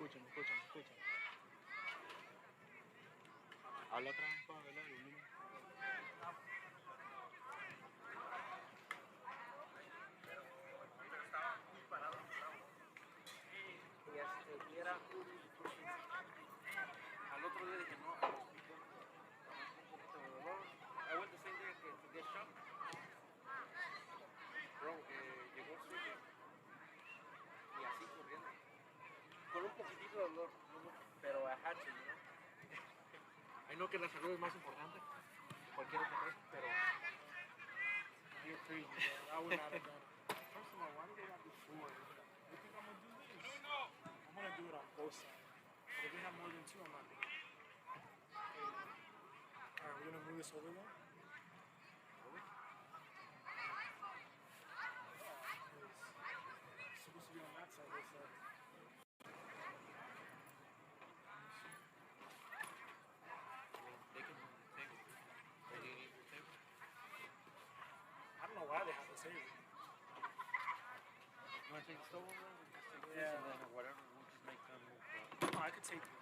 escuchan. Habla otra vez para ver el volumen. Estaba muy parado. Y era... Al otro día dije, no, al hospital. Un poquito de dolor. I went the same day to get shot. Bro, llegó el suyo. Y así corriendo. Con un poquitito de dolor, no mucho, pero I had to, you know. I know que la salud es más importante que cualquier otra cosa, pero... You're crazy, bro. I would not have done it. First of all, why did they not do four? You think I'm gonna do this? I'm gonna do it on both sides. But if we have more than two, I'm not doing it. Hey. Alright, we're gonna move this over there. It's supposed to be on that side, this side. They can take it. Or do you need your table? I don't know why they have to say it. You want to take the stove over there? We'll just take this and then whatever. We'll just make them move. No, I could take it.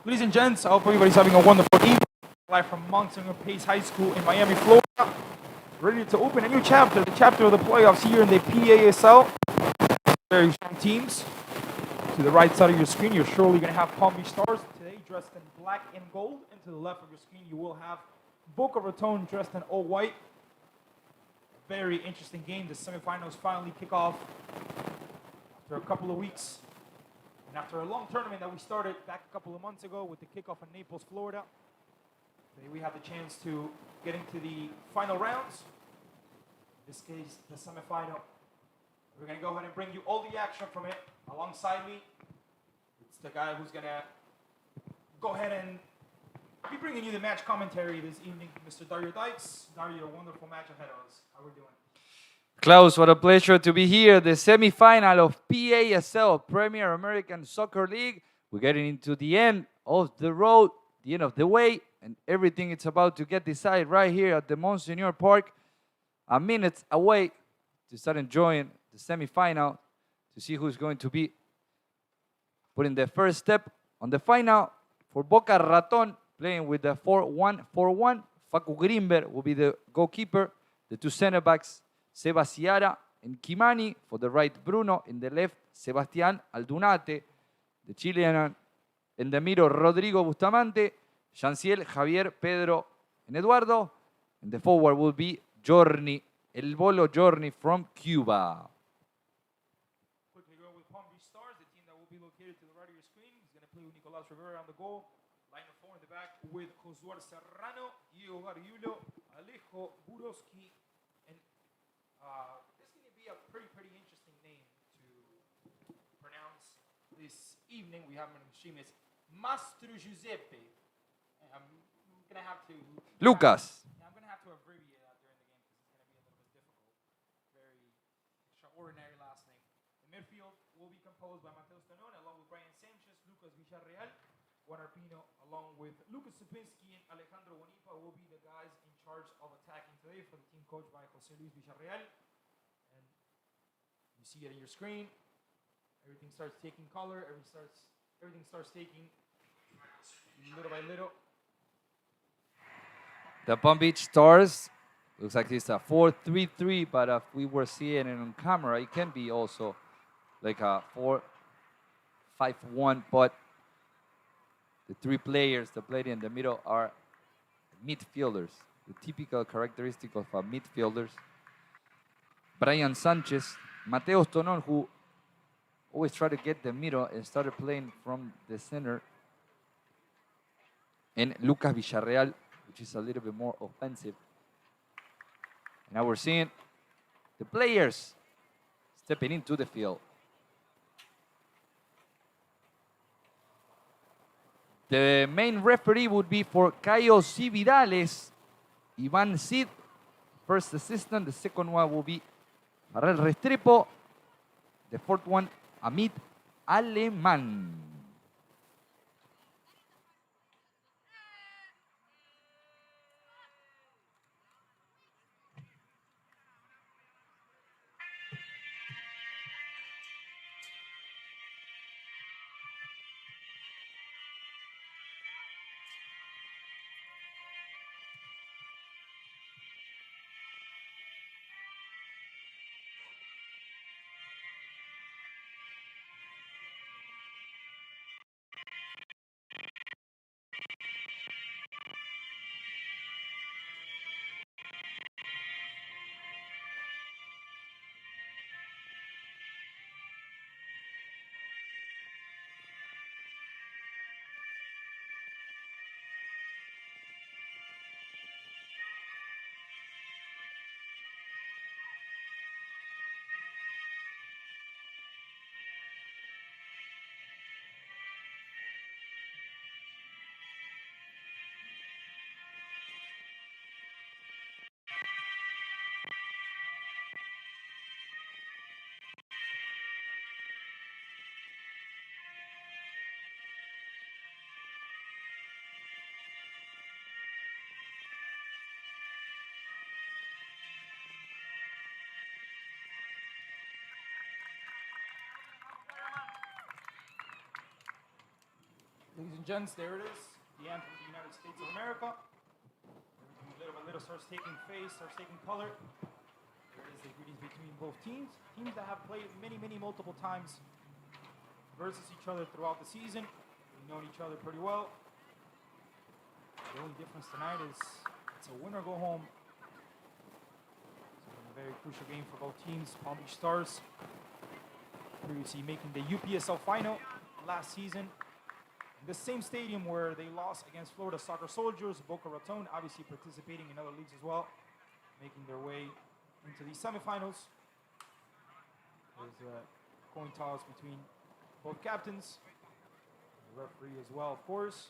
Ladies and gents, I hope everybody's having a wonderful evening. Live from Monsignor Pace High School in Miami, Florida. Ready to open a new chapter, the chapter of the playoffs here in the PASL. Very strong teams. To the right side of your screen, you're surely going to have Palm Beach Stars today dressed in black and gold. And to the left of your screen, you will have Boca Raton dressed in all white. Very interesting game. The semifinals finally kick off after a couple of weeks. And after a long tournament that we started back a couple of months ago with the kickoff in Naples, Florida, today we have the chance to get into the final rounds. In this case, the semifinal. We're going to go ahead and bring you all the action from it. Alongside me, it's the guy who's going to go ahead and be bringing you the match commentary this evening, Mr. Dario Dykes. Dario, a wonderful match ahead of us. How are we doing? Klaus, what a pleasure to be here. The semifinal of PASL, Premier American Soccer League. We're getting into the end of the road, the end of the way, and everything is about to get decided right here at the Monsignor Park. A minute away to start enjoying the semifinal, to see who's going to be putting the first step on the final. For Boca Raton, playing with the 4-1-4-1. Facu Grimberg will be the goalkeeper. The two center backs, Seba Ciara and Kimani. For the right, Bruno. In the left, Sebastián Aldunate. The Chilean in the middle, Rodrigo Bustamante. Janciel, Javier, Pedro, and Eduardo. And the forward will be Giorni, El Bolo Giorni from Cuba. Quickly going with Palm Beach Stars, the team that will be located to the right of your screen. He's going to play with Nicolás Rivera on the goal. Line of four in the back with Josué Serrano, Diego Gariulo, Alejo Buroski, and this is going to be a pretty interesting name to pronounce this evening. We have him on the machine. It's Mastro Giuseppe. I'm going to have to... Lucas. I'm going to have to abbreviate that during the game because it's going to be a little bit difficult. Very extraordinary last name. The midfield will be composed by Mateo Stanone along with Brian Sanchez, Lucas Villarreal, Juan Arpino, along with Lucas Supinski and Alejandro Bonipa will be the guys in charge of attacking today for the team coached by José Luis Villarreal. And you see it on your screen. Everything starts taking color. Everything starts taking little by little. The Palm Beach Stars, looks like it's a 4-3-3, but if we were seeing it on camera, it can be also like a 4-5-1, but the three players that played in the middle are midfielders, the typical characteristic of midfielders. Brian Sanchez, Mateo Stonon, who always tried to get the middle and started playing from the center, and Lucas Villarreal, which is a little bit more offensive. And now we're seeing the players stepping into the field. The main referee would be for Cayo Cividales, Iván Cid, first assistant. The second one will be Farrell Restrepo. The fourth one, Amit Alemán. Ladies and gents, there it is. The anthem of the United States of America. Everything little by little starts taking face, starts taking color. There it is, the greetings between both teams. Teams that have played multiple times versus each other throughout the season. We've known each other pretty well. The only difference tonight is it's a win or go home. So a very crucial game for both teams. Palm Beach Stars previously making the UPSL final last season. In the same stadium where they lost against Florida Soccer Soldiers, Boca Raton obviously participating in other leagues as well, making their way into the semifinals. There's a coin toss between both captains, the referee as well, of course.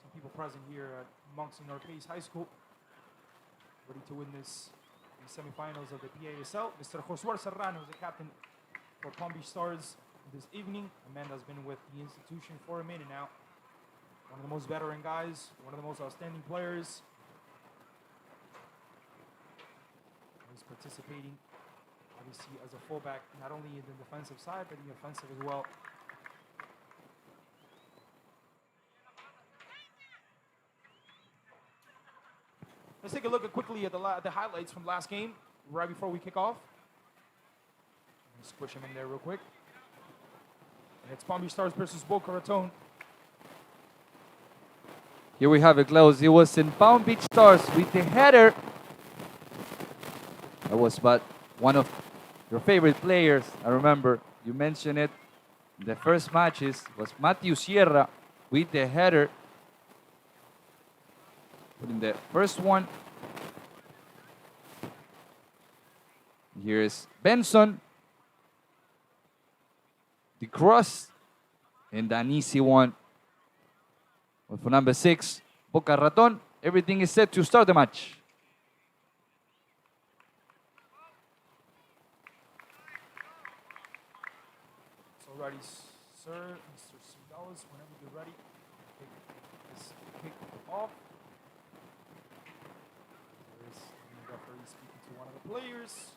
Some people present here at Monsignor Pace High School, ready to win the semifinals of the PASL. Mr. Josué Serrano is the captain for Palm Beach Stars this evening. A man that's been with the institution for a minute now. One of the most veteran guys, one of the most outstanding players. He's participating, obviously, as a fullback, not only in the defensive side, but in the offensive as well. Let's take a look quickly at the highlights from last game, right before we kick off. Squish him in there real quick. And it's Palm Beach Stars versus Boca Raton. Here we have it, Klaus. It was in Palm Beach Stars with the header. That was but one of your favorite players. I remember you mentioned it. The first matches was Matthew Sierra with the header. Putting the first one. Here is Benson. The cross. And an easy one. But for number 6, Boca Raton, everything is set to start the match. So ready, sir, Mr. Sudalis, whenever you're ready, take this kick off. There's the referee speaking to one of the players.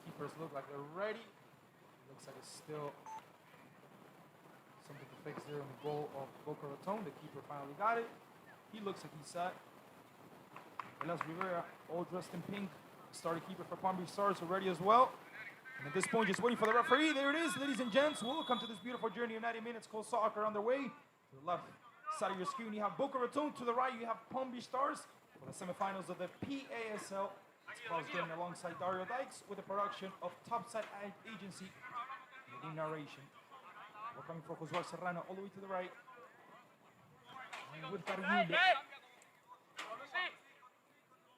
Keepers look like they're ready. It looks like it's still something to fix there on the goal of Boca Raton. The keeper finally got it. He looks like he's set. Elas Rivera, all dressed in pink, starting keeper for Palm Beach Stars, are ready as well. And at this point, just waiting for the referee. There it is, ladies and gents. Welcome to this beautiful journey of 90 minutes called soccer underway. To the left side of your screen, you have Boca Raton. To the right, you have Palm Beach Stars for the semifinals of the PASL. It's Klaus Gordon alongside Dario Dykes with a production of Topside Agency with narration. We're coming for Josué Serrano all the way to the right. And with Cariulo.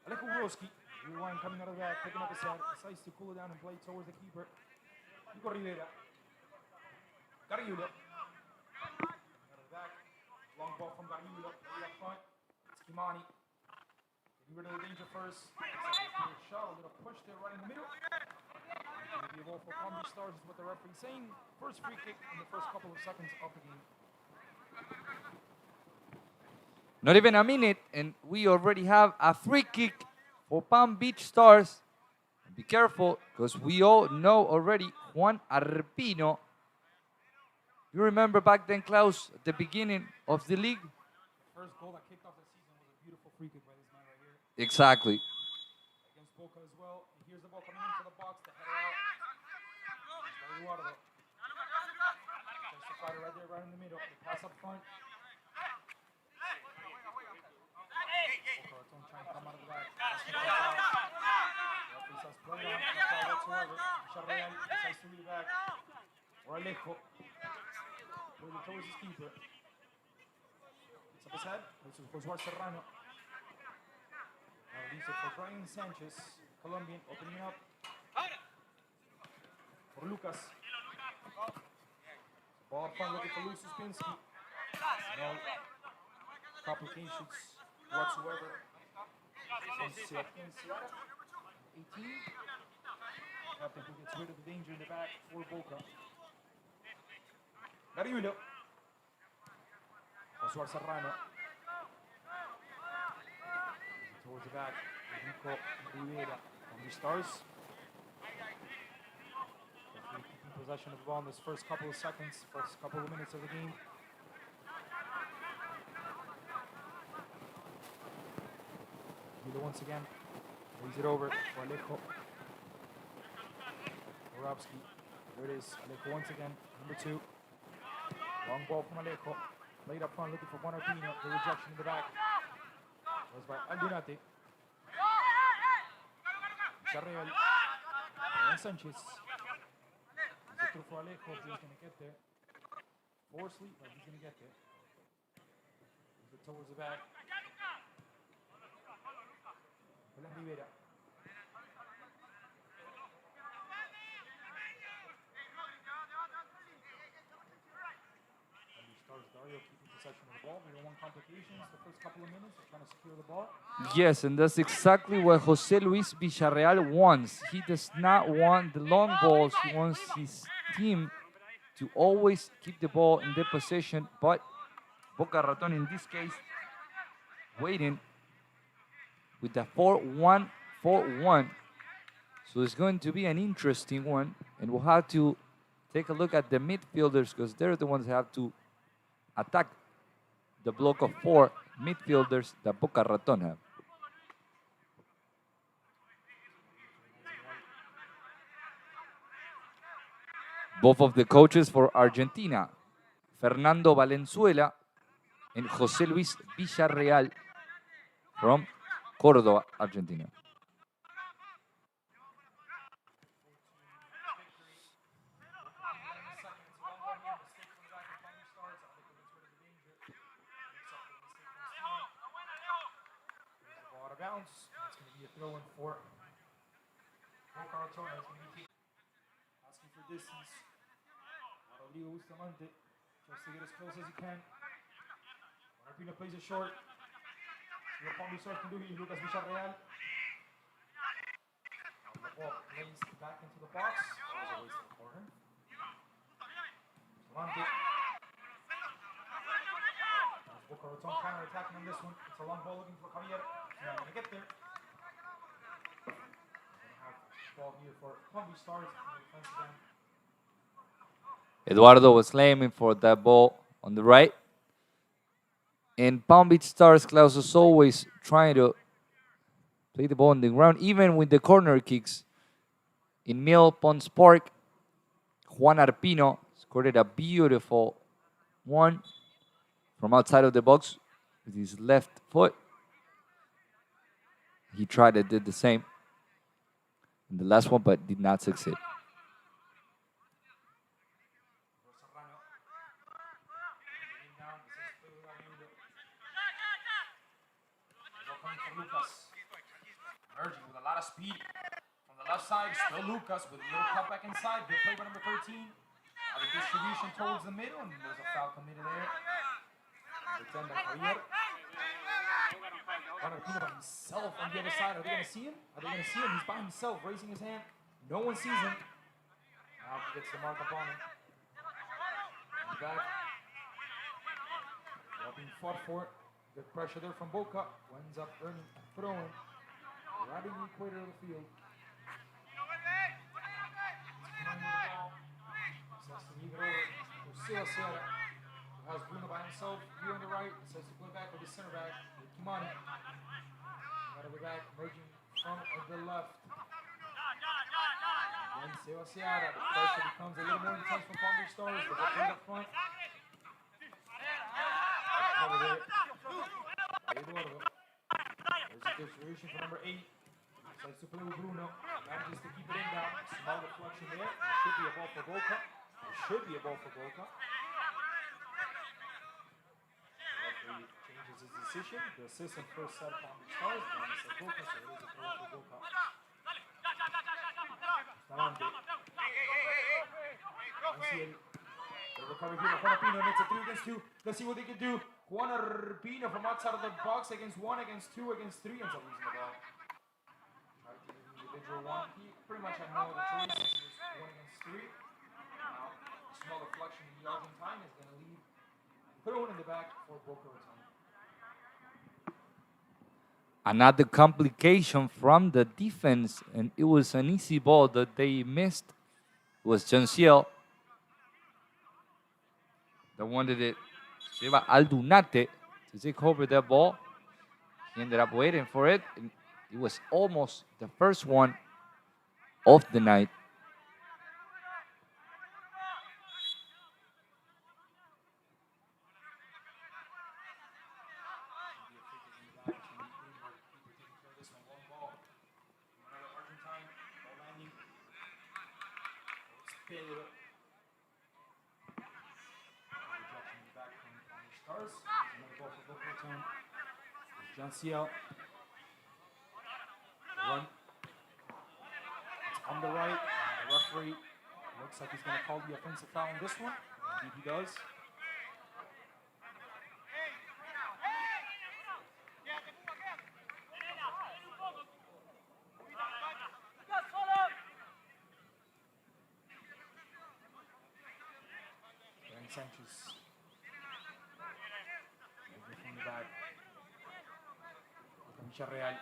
Aleko Uroski. Rewind coming out of that, picking up his head. Decides to cool it down and play towards the keeper. Nico Rivera. Cariulo. Out of back. Long ball from Cariulo. Way up front. It's Kimani. Getting rid of the danger first. A shot, a little push there right in the middle. Maybe a ball for Palm Beach Stars is what the referee is saying. First free kick in the first couple of seconds of the game. Not even a minute, and we already have a free kick for Palm Beach Stars. Be careful, because we all know already Juan Arpino. You remember back then, Klaus, at the beginning of the league? First goal that kicked off the season was a beautiful free kick by this man right here. Exactly. Against Boca as well. And here's the ball coming into the box, the header out. Eduardo. There's the fighter right there, right in the middle. The pass up front. Boca Raton trying to come out of the back. Referee says play on. No foul whatsoever. Villarreal decides to lead it back. Or Alejo. Pulling it towards his keeper. Picks up his head. This is Josué Serrano. Now leaves it for Brian Sanchez, Colombian, opening up. For Lucas. Ball up front looking for Luis Suspinski. No complications whatsoever. 18. Captain who gets rid of the danger in the back for Boca. Cariulo. Josué Serrano. Towards the back. Nico Rivera from the Stars. Keeping possession of the ball in this first couple of seconds, first couple of minutes of the game. Vila once again lays it over to Alejo. Borowski. There it is. Alejo once again. Number 2. Long ball from Alejo. Played up front looking for Juan Arpino. The rejection in the back was by Aldunate. Villarreal. Ryan Sanchez. He's it through for Alejo. He's going to get there. Forcefully, but he's going to get there. Moves it towards the back. Rivera. Dario keeping possession of the ball. We don't want complications the first couple of minutes. They're trying to secure the ball. Yes, and that's exactly what Jose Luis Villarreal wants. He does not want the long balls. He wants his team to always keep the ball in their possession. But Boca Raton, in this case, waiting with the 4-1, 4-1. So it's going to be an interesting one. And we'll have to take a look at the midfielders because they're the ones that have to attack the block of 4 midfielders that Boca Raton have. Both of the coaches for Argentina, Fernando Valenzuela and José Luis Villarreal from Córdoba, Argentina. Bounce. That's going to be a throw in for Boca Raton. It's going to be asking for distance. Rodrigo Bustamante tries to get as close as he can. Arpino plays it short. See what Palm Beach Stars can do here. Lucas Villarreal. The ball plays back into the box. That was a waste of the corner. Bustamante. Boca Raton counter-attacking on this one. It's a long ball looking for Javier. He's not going to get there. Ball here for Palm Beach Stars. Eduardo was aiming for that ball on the right. And Palm Beach Stars, Klaus, is always trying to play the ball on the ground, even with the corner kicks. In Mill Pons Park, Juan Arpino scored a beautiful one from outside of the box with his left foot. He tried and did the same in the last one, but did not succeed. Emerging with a lot of speed from the left side. Still Lucas with a little cut back inside. Good play by number 13. Now the distribution towards the middle, and there's a foul committed there. Number 10 by Javier. Arpino by himself on the other side. Are they going to see him? Are they going to see him? He's by himself, raising his hand. No one sees him. Now he gets the mark upon him. He's back. Well being fought for it. Good pressure there from Boca. Ends up earning a throw-in right in the equator of the field. Says to leave it over to Silva Sierra, who has Bruno by himself. Here on the right. Says to play back with the center back, Kimani. Got it back, emerging from the left. Again, Silva Sierra. The pressure becomes a little more intense from Palm Beach Stars. But they bring up front. Over there. Eduardo. There's a distribution for number 8. Decides to play with Bruno. Manages to keep it in down. Small deflection there. It should be a ball for Boca. It should be a ball for Boca. Referee changes his decision. The assistant first said Palm Beach Stars. Then he said Boca, so it is a throw for Boca. Bustamante. The recovery here by Juan Arpino, and it's a 3 against 2. Let's see what they can do. Juan Arpino from outside of the box against 1, against 2, against 3, ends up losing the ball. Tried to use individual one. He pretty much had no other choice since he was 1 against 3. Now, a small deflection in the Argentine is going to leave. Throw it in the back for Boca Raton. Another complication from the defense, and it was an easy ball that they missed. It was Janciel the one that it lleva Aldunate to take over that ball. He ended up waiting for it. And it was almost the first one of the night. Janciel. Run. It's on the right. The referee looks like he's going to call the offensive foul on this one. Indeed he does. Brian Sanchez. From the back. Real.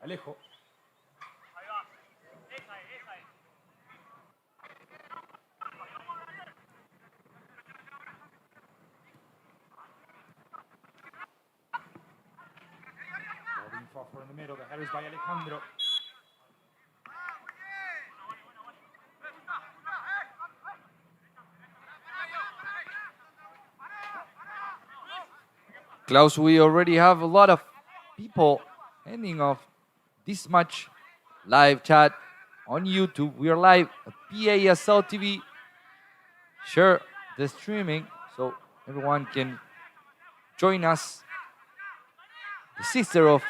Alejo. Foffer in the middle. The headers by Alejandro. Klaus, we already have a lot of people ending off this match. Live chat on YouTube. We are live at PASL TV. Share the streaming so everyone can join us. The sister of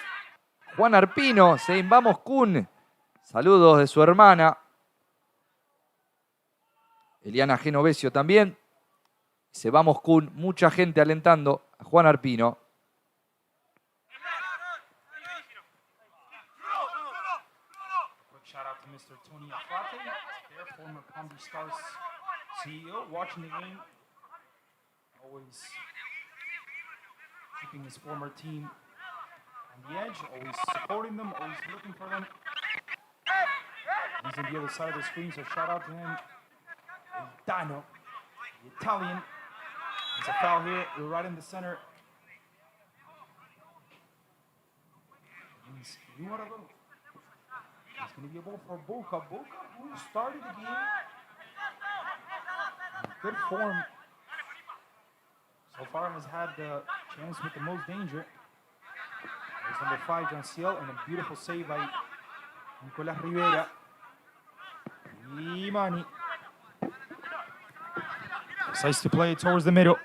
Juan Arpino saying vamos Kun. Saludos de su hermana. Eliana Genovesio también. Dice vamos Kun. Mucha gente alentando a Juan Arpino. Quick shout out to Mr. Tony Afrate, their former Palm Beach Stars CEO, watching the game, always keeping his former team on the edge, always supporting them, always looking for them. He's on the other side of the screen, so shout out to him. El Dano, the Italian. There's a foul here. We're right in the center. It's going to be a ball for Boca. Boca, who started the game in good form so far, has had the chance with the most danger. There's number 5, Janciel, and a beautiful save by Nicolas Rivera. Imani. Decides to play it towards the middle.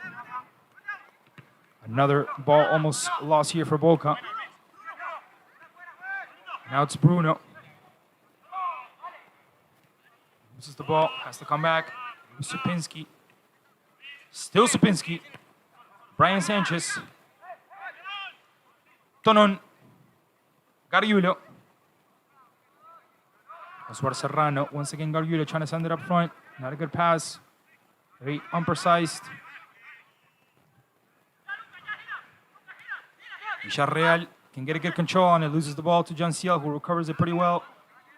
Another ball almost lost here for Boca. Now it's Bruno. Loses the ball, has to come back. Supinski. Still Supinski. Brian Sanchez. Tonon. Gargiulo. Oswald Serrano. Once again, Gargiulo trying to send it up front. Not a good pass. Very unprecise. Villarreal can get a good control on it. Loses the ball to Janciel, who recovers it pretty well.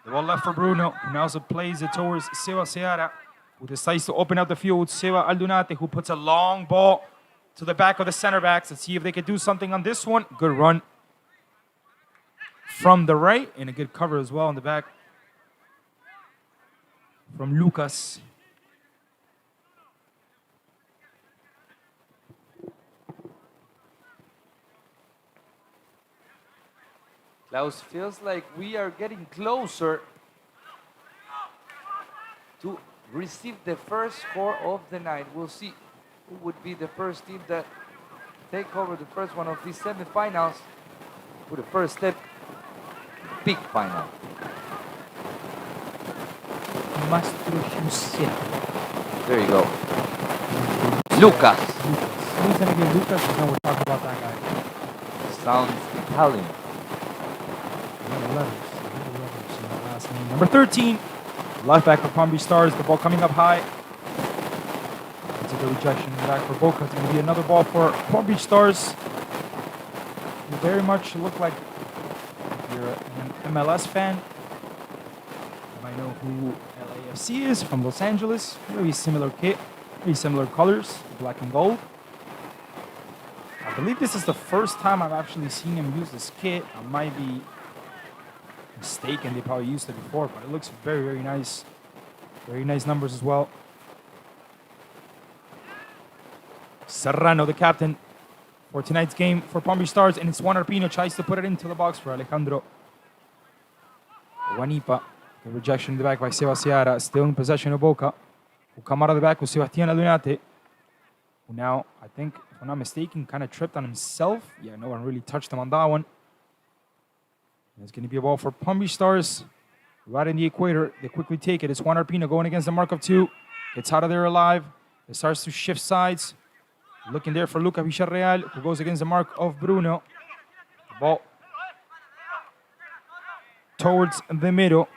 The ball left for Bruno, who now also plays it towards Seba Seara, who decides to open up the field with Seba Aldunate, who puts a long ball to the back of the center backs. Let's see if they can do something on this one. Good run from the right, and a good cover as well on the back from Lucas. Klaus, feels like we are getting closer to receive the first score of the night. We'll see who would be the first team that take over the first one of these semifinals for the first step, big final. There you go. Lucas. Anytime you get Lucas, you know we're talking about that guy. Sounds Italian. Number 13, left back for Palm Beach Stars. The ball coming up high. It's a good rejection back for Boca. It's going to be another ball for Palm Beach Stars. You very much look like if you're an MLS fan, might know who LAFC is from Los Angeles. Very similar kit, very similar colors, black and gold. I believe this is the first time I've actually seen him use this kit. I might be mistaken. They probably used it before, but it looks very, very nice. Very nice numbers as well. Serrano, the captain for tonight's game for Palm Beach Stars, and it's Juan Arpino tries to put it into the box for Alejandro Guanipa. The rejection in the back by Sebastiara, still in possession of Boca. Who come out of the back with Sebastián Aldunate, who now, I think, if I'm not mistaken, kind of tripped on himself. Yeah, no one really touched him on that one. And it's going to be a ball for Palm Beach Stars. Right in the equator. They quickly take it. It's Juan Arpino going against the mark of two. Gets out of there alive. It starts to shift sides. Looking there for Luca Villarreal, who goes against the mark of Bruno. The ball towards the middle.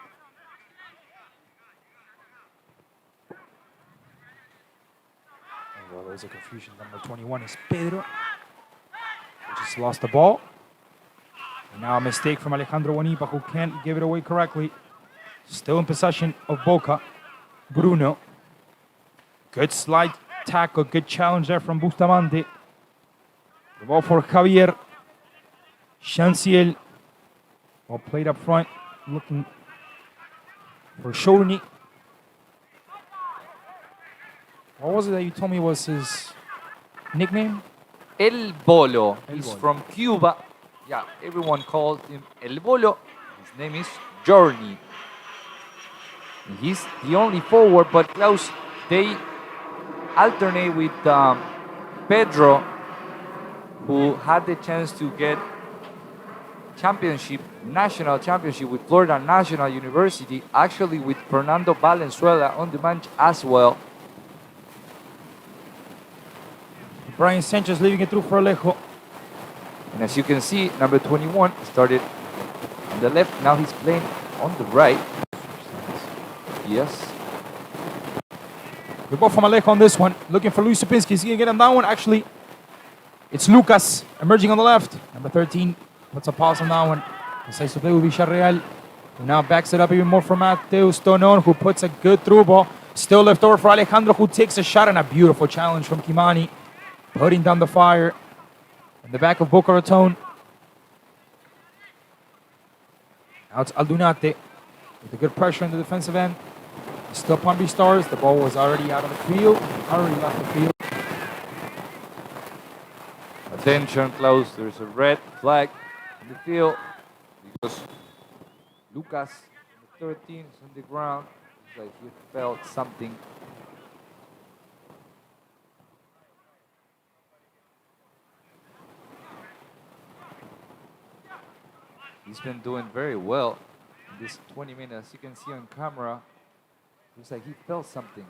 Well, there's a confusion. Number 21 is Pedro, who just lost the ball. And now a mistake from Alejandro Guanipa, who can't give it away correctly. Still in possession of Boca. Bruno. Good slide tackle, good challenge there from Bustamante. The ball for Javier Chanciel. Ball played up front, looking for Shorny. What was it that you told me was his nickname? El Bolo. El He's Bolo. from Cuba. Yeah, everyone calls him El Bolo. His name is Journey. And he's the only forward, but Klaus, they alternate with Pedro, who had the chance to get national championship with Florida National University, actually with Fernando Valenzuela on the bench as well. Brian Sanchez leaving it through for Alejo. And as you can see, number 21 started on the left. Now he's playing on the right. Yes. The ball from Alejo on this one. Looking for Luis Supinski. He's going to get him that one. Actually, it's Lucas emerging on the left. Number 13 puts a pause on that one. Decides to play with Villarreal, who now backs it up even more for Mateus Tonon, who puts a good through ball. Still left over for Alejandro, who takes a shot, and a beautiful challenge from Kimani, putting down the fire in the back of Boca Raton. Now it's Aldunate with a good pressure in the defensive end. Still Palm Beach Stars. The ball was already out of the field. Already left the field. Attention, Klaus. There's a red flag in the field because Lucas, the 13, is on the ground. It's like he felt something. He's been doing very well in this 20 minutes. You can see on camera, looks like he felt something.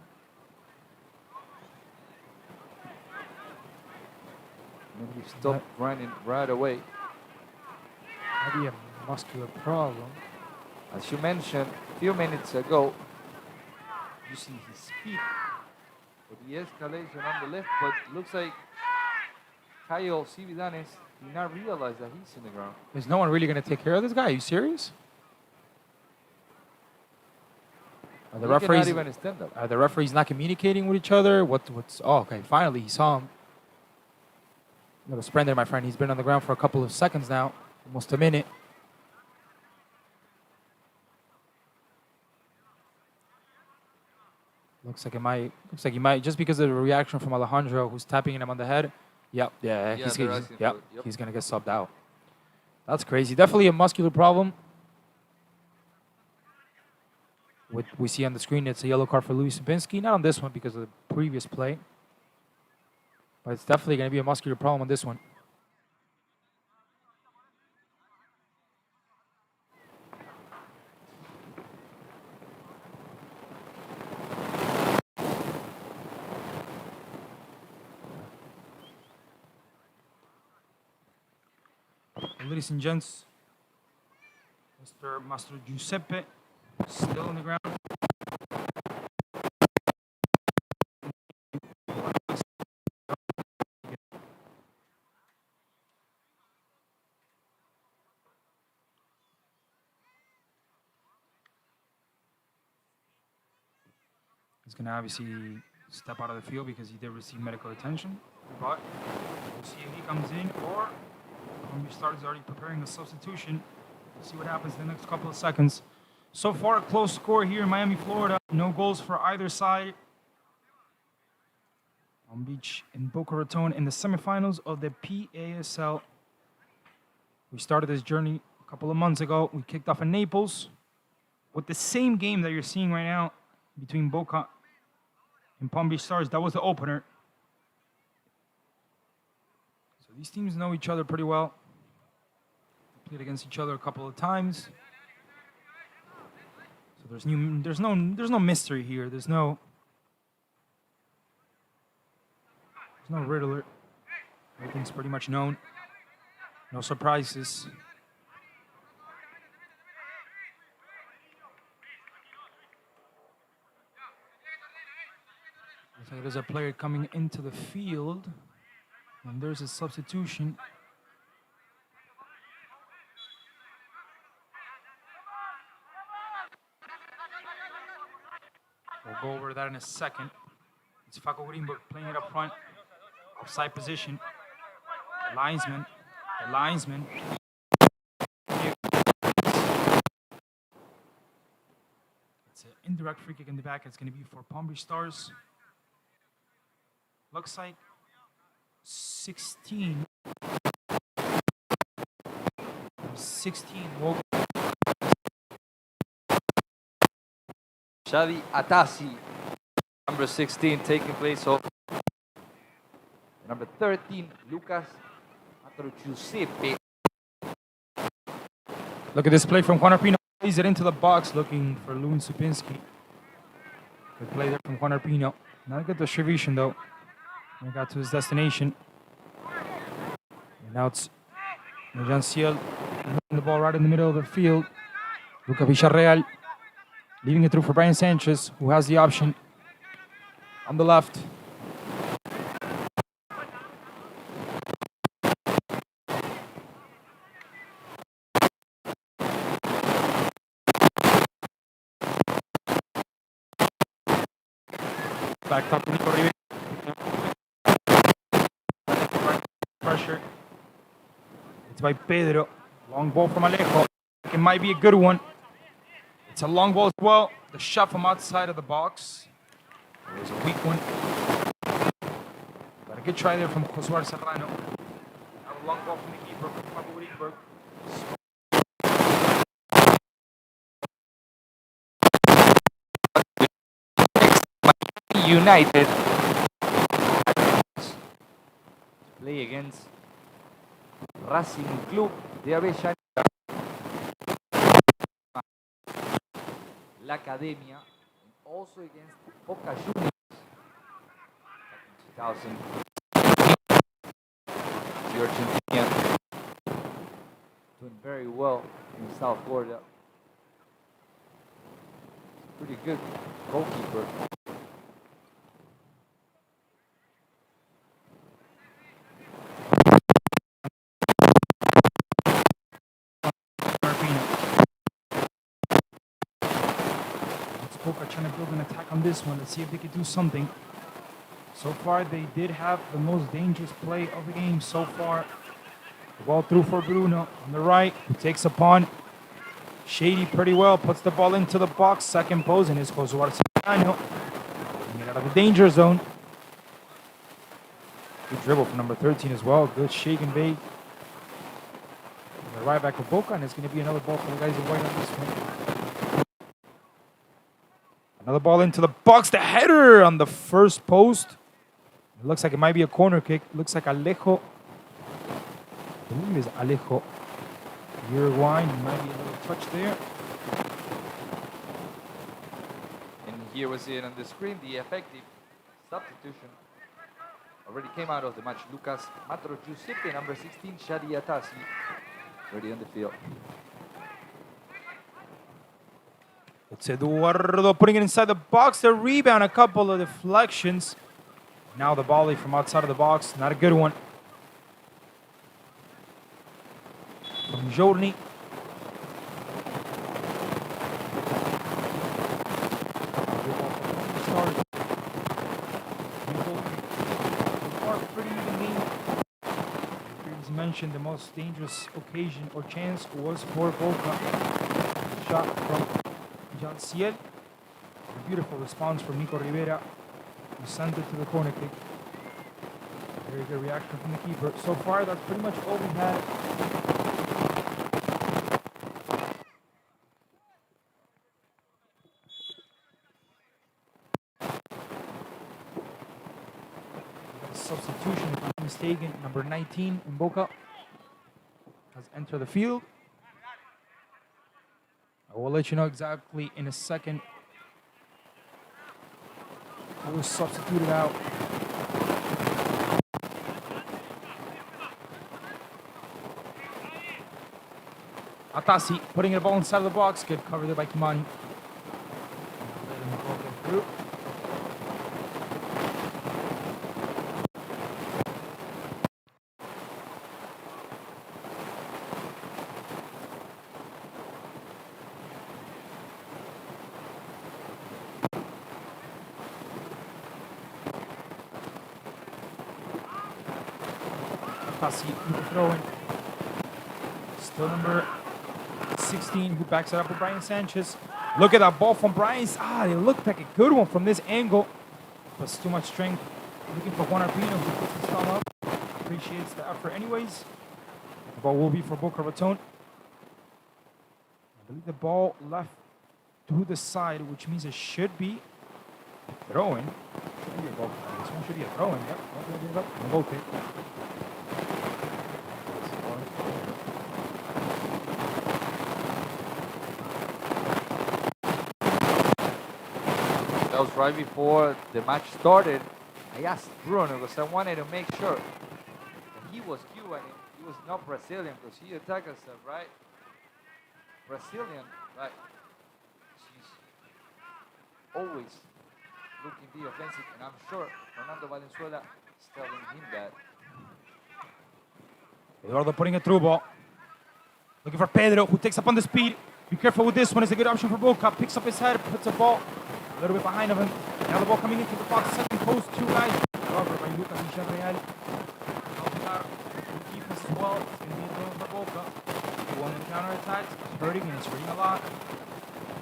And he stopped running right away. Maybe a muscular problem. As you mentioned a few minutes ago, you see his speed with the escalation on the left, but looks like Kyle Cividanes did not realize that he's in the ground. Is no one really going to take care of this guy? Are you serious? Are the He cannot referees even stand up. Are the referees not communicating with each other? What's? Oh, okay. Finally, he saw him. Little sprain there, my friend. He's been on the ground for a couple of seconds now, almost a minute. Looks like he might. Just because of the reaction from Alejandro, who's tapping him on the head. Yep. Yeah. Yeah, He's they're gonna, asking yep. for it, yep. He's gonna get subbed out. That's crazy. Definitely a muscular problem. What we see on the screen, it's a yellow card for Luis Subinski. Not on this one because of the previous play. But it's definitely going to be a muscular problem on this one. Ladies and gents, Mr. Mastro Giuseppe still on the ground. He's going to obviously step out of the field because he did receive medical attention. But we'll see if he comes in or Palm Stars is already preparing a substitution. We'll see what happens in the next couple of seconds. So far, a close score here in Miami, Florida. No goals for either side. Palm Beach and Boca Raton in the semifinals of the PASL. We started this journey a couple of months ago. We kicked off in Naples with the same game that you're seeing right now between Boca and Palm Beach Stars. That was the opener. So these teams know each other pretty well. They played against each other a couple of times. So there's no mystery here. There's no riddler. Everything's pretty much known. No surprises. Looks like there's a player coming into the field, and there's a substitution. We'll go over that in a second. It's Faco Greenberg playing it up front. Offside position. The linesman. It's an indirect free kick in the back. It's going to be for Palm Beach Stars. Looks like 16. 16. Shadi Atasi, number 16, taking place of number 13, Lucas Giuseppe. Look at this play from Juan Arpino. Plays it into the box looking for Loon Supinski. Good play there from Juan Arpino. Not a good distribution though. He got to his destination. And now it's Jean Ciel the ball right in the middle of the field. Luca Villarreal leaving it through for Brian Sanchez, who has the option on the left. Back top to Nico Rivera. Pressure. It's by Pedro. Long ball from Alejo. It might be a good one. It's a long ball as well. The shot from outside of the box. It was a weak one. But a good try there from Josué Serrano. Now a long ball from the keeper, Pablo Greenberg. United play against Racing Club de Avellaneda, La Academia, and also against Boca Juniors back in 2000. The Argentinian doing very well in South Florida. Pretty good goalkeeper. Boca trying to build an attack on this one. Let's see if they could do something. So far, they did have the most dangerous play of the game so far. The ball through for Bruno on the right, who takes upon Shady pretty well, puts the ball into the box, second post, and it's Josué Serrano. Getting it out of the danger zone. Good dribble from number 13 as well. Good shake and bake. The right back of Boca, and it's going to be another ball for the guys in white on this one. Another ball into the box. The header on the first post. It looks like it might be a corner kick. Looks like Alejo. I believe it is Alejo. Uruguayan. Might be a little touch there. And here we see it on the screen. The effective substitution already came out of the match. Lucas Matro Giuseppe, number 16, Shadi Atasi, already on the field. It's Eduardo putting it inside the box. The rebound, a couple of deflections. Now the volley from outside of the box. Not a good one. From Jorni. Stars. mentioned, the most dangerous occasion or chance was for Boca. Shot from John Ciel. A beautiful response from Nico Rivera, who sent it to the corner kick. Very good reaction from the keeper. So far, that's pretty much all we had. Substitution, if I'm not mistaken, number 19 in Boca has entered the field. I will let you know exactly in a second who was substituted out. Atasi putting the ball inside of the box. Good cover there by Kimani. Letting the ball go through. Atasi with the throw in. Still number 16 who backs it up with Brian Sanchez. Look at that ball from Brian. It looked like a good one from this angle. But it's too much strength. Looking for Juan Arpino who puts his thumb up. Appreciates the effort anyways. The ball will be for Boca Raton. I believe the ball left to the side, which means it should be throwing. This one should be a throw-in. Yep. That was right before the match started. I asked Bruno because I wanted to make sure that he was Cuban. He was not Brazilian because he attacked us, right? Brazilian, right? She's always looking to be offensive, and I'm sure Fernando Valenzuela is telling him that. Eduardo putting it through ball. Looking for Pedro, who takes up on the speed. Be careful with this one. It's a good option for Boca. Picks up his head, puts a ball a little bit behind of him. Now the ball coming into the box. Second post, two guys. However, by Lucas Villarreal. Keep as well. It's going to be a throw for Boca. One in counter-attacks. It's hurting, and it's hurting a lot.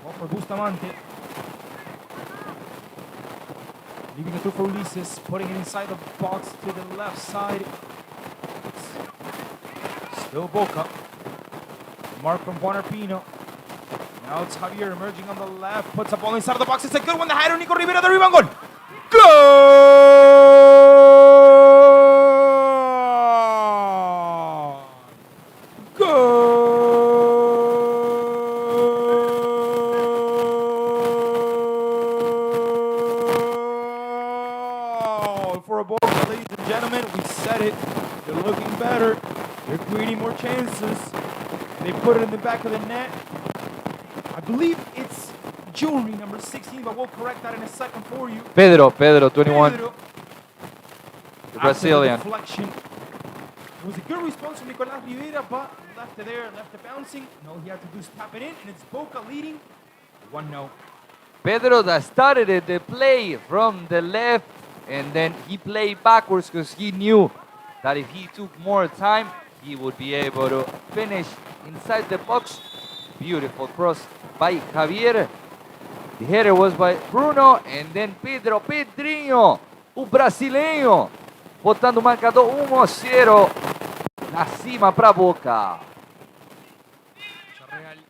Ball for Bustamante. Leaving it through for Ulises. Putting it inside the box to the left side. Still Boca. Mark from Juan Arpino. Now it's Javier emerging on the left. Puts a ball inside of the box. It's a good one. The header. Nico Rivera. The rebound. Goal. Goal. Goal. For a Boca, ladies and gentlemen, we said it. They're looking better. They're creating more chances. They put it in the back of the net. I believe it's Jewelry, number 16, but we'll correct that in a second for you. Pedro, 21. Pedro. The Brazilian. Deflection. It was a good response from Nicolas Rivera, but left it there, left it bouncing. No, he had to do is tap it in, and it's Boca leading 1-0. Pedro that started it, the play from the left, and then he played backwards because he knew that if he took more time, he would be able to finish inside the box. Beautiful cross by Javier. The header was by Bruno, and then Pedrinho, o brasileiro, botando o marcador 1-0 na cima para Boca. Villarreal.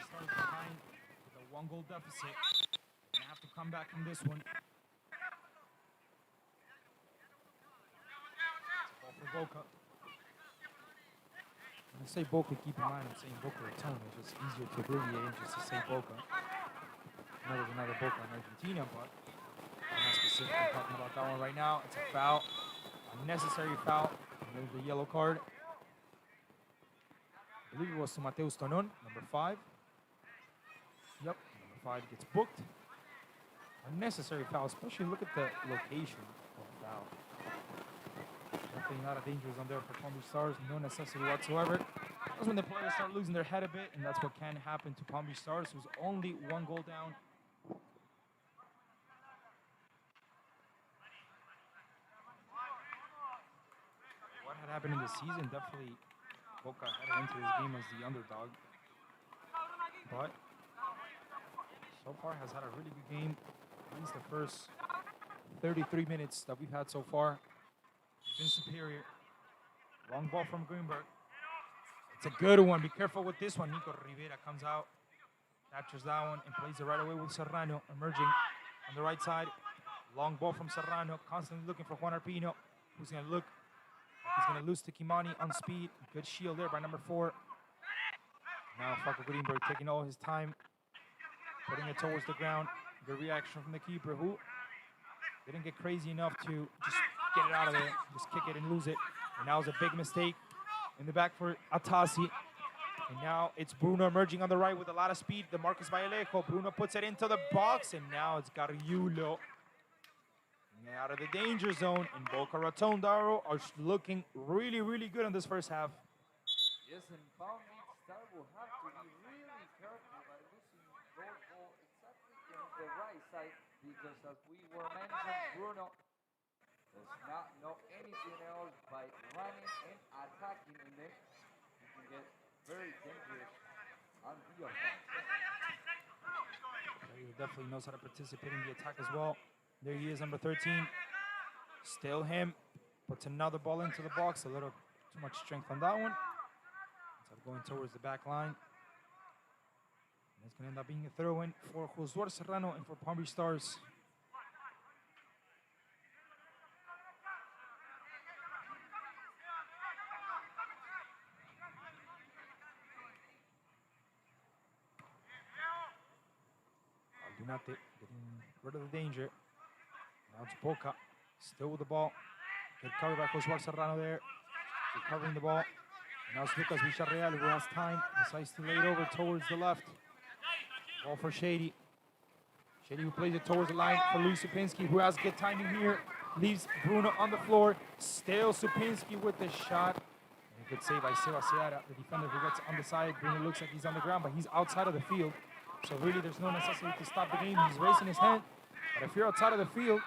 Starts behind with a 1-goal deficit. Gonna have to come back from this one. Ball for Boca. When I say Boca, keep in mind I'm saying Boca Raton. It's just easier to abbreviate just to say Boca. There's another Boca in Argentina, but I'm not specifically talking about that one right now. It's a foul, a necessary foul. There's the yellow card. I believe it was to Mateus Tonon, number 5. Yep, number 5 gets booked. Unnecessary foul, especially look at the location of the foul. Definitely not a danger zone there for Palm Beach Stars. No necessity whatsoever. That's when the players start losing their head a bit, and that's what can happen to Palm Beach Stars, who's only 1 goal down. What had happened in the season, definitely Boca headed into this game as the underdog. But so far has had a really good game. At least the first 33 minutes that we've had so far. Been superior. Long ball from Greenberg. It's a good one. Be careful with this one. Nico Rivera comes out, captures that one, and plays it right away with Serrano, emerging on the right side. Long ball from Serrano, constantly looking for Juan Arpino, who's going to look. He's going to lose to Kimani on speed. Good shield there by number 4. Now Faco Greenberg taking all his time, putting it towards the ground. Good reaction from the keeper, who didn't get crazy enough to just get it out of there, just kick it and lose it. And that was a big mistake in the back for Atasi. And now it's Bruno emerging on the right with a lot of speed. The Marcus Vallejo. Bruno puts it into the box, and now it's Gargiulo out of the danger zone. And Boca Raton Daro are looking really, really good in this first half. Yes, and Palm Beach Star will have to be really careful by losing goal exactly on the right side, because as we were mentioning, Bruno does not know anything else by running and attacking, and then you can get very dangerous on the offense. He definitely knows how to participate in the attack as well. There he is, number 13. Still him. Puts another ball into the box. A little too much strength on that one. Instead of going towards the back line. And it's going to end up being a throw-in for Josué Serrano and for Palm Beach Stars. Aldunate getting rid of the danger. Now it's Boca, still with the ball. Good cover by Josué Serrano there. Recovering the ball. And now it's Lucas Villarreal who has time. Decides to lay it over towards the left. Ball for Shady. Shady who plays it towards the line for Luis Supinski, who has good timing here. Leaves Bruno on the floor. Still Supinski with the shot. And a good save by Seba Seara, the defender who gets on the side. Bruno looks like he's on the ground, but he's outside of the field. So really there's no necessity to stop the game. He's raising his hand. But if you're outside of the field,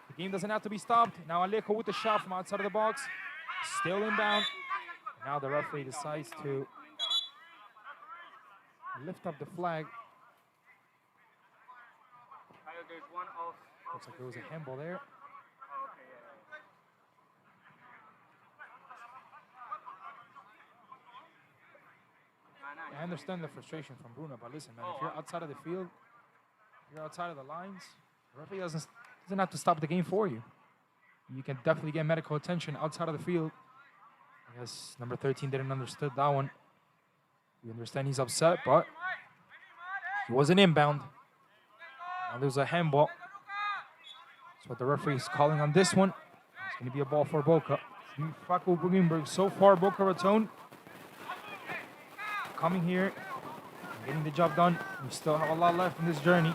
the game doesn't have to be stopped. Now Alejo with the shot from outside of the box. Still inbound. Now the referee decides to lift up the flag. Looks like there was a handball there. I understand the frustration from Bruno, but listen, man, if you're outside of the field, if you're outside of the lines, the referee doesn't have to stop the game for you. You can definitely get medical attention outside of the field. I guess number 13 didn't understand that one. We understand he's upset, but he wasn't inbound. Now there's a handball. That's what the referee is calling on this one. It's going to be a ball for Boca. Faco Greenberg. So far, Boca Raton coming here, getting the job done. We still have a lot left in this journey.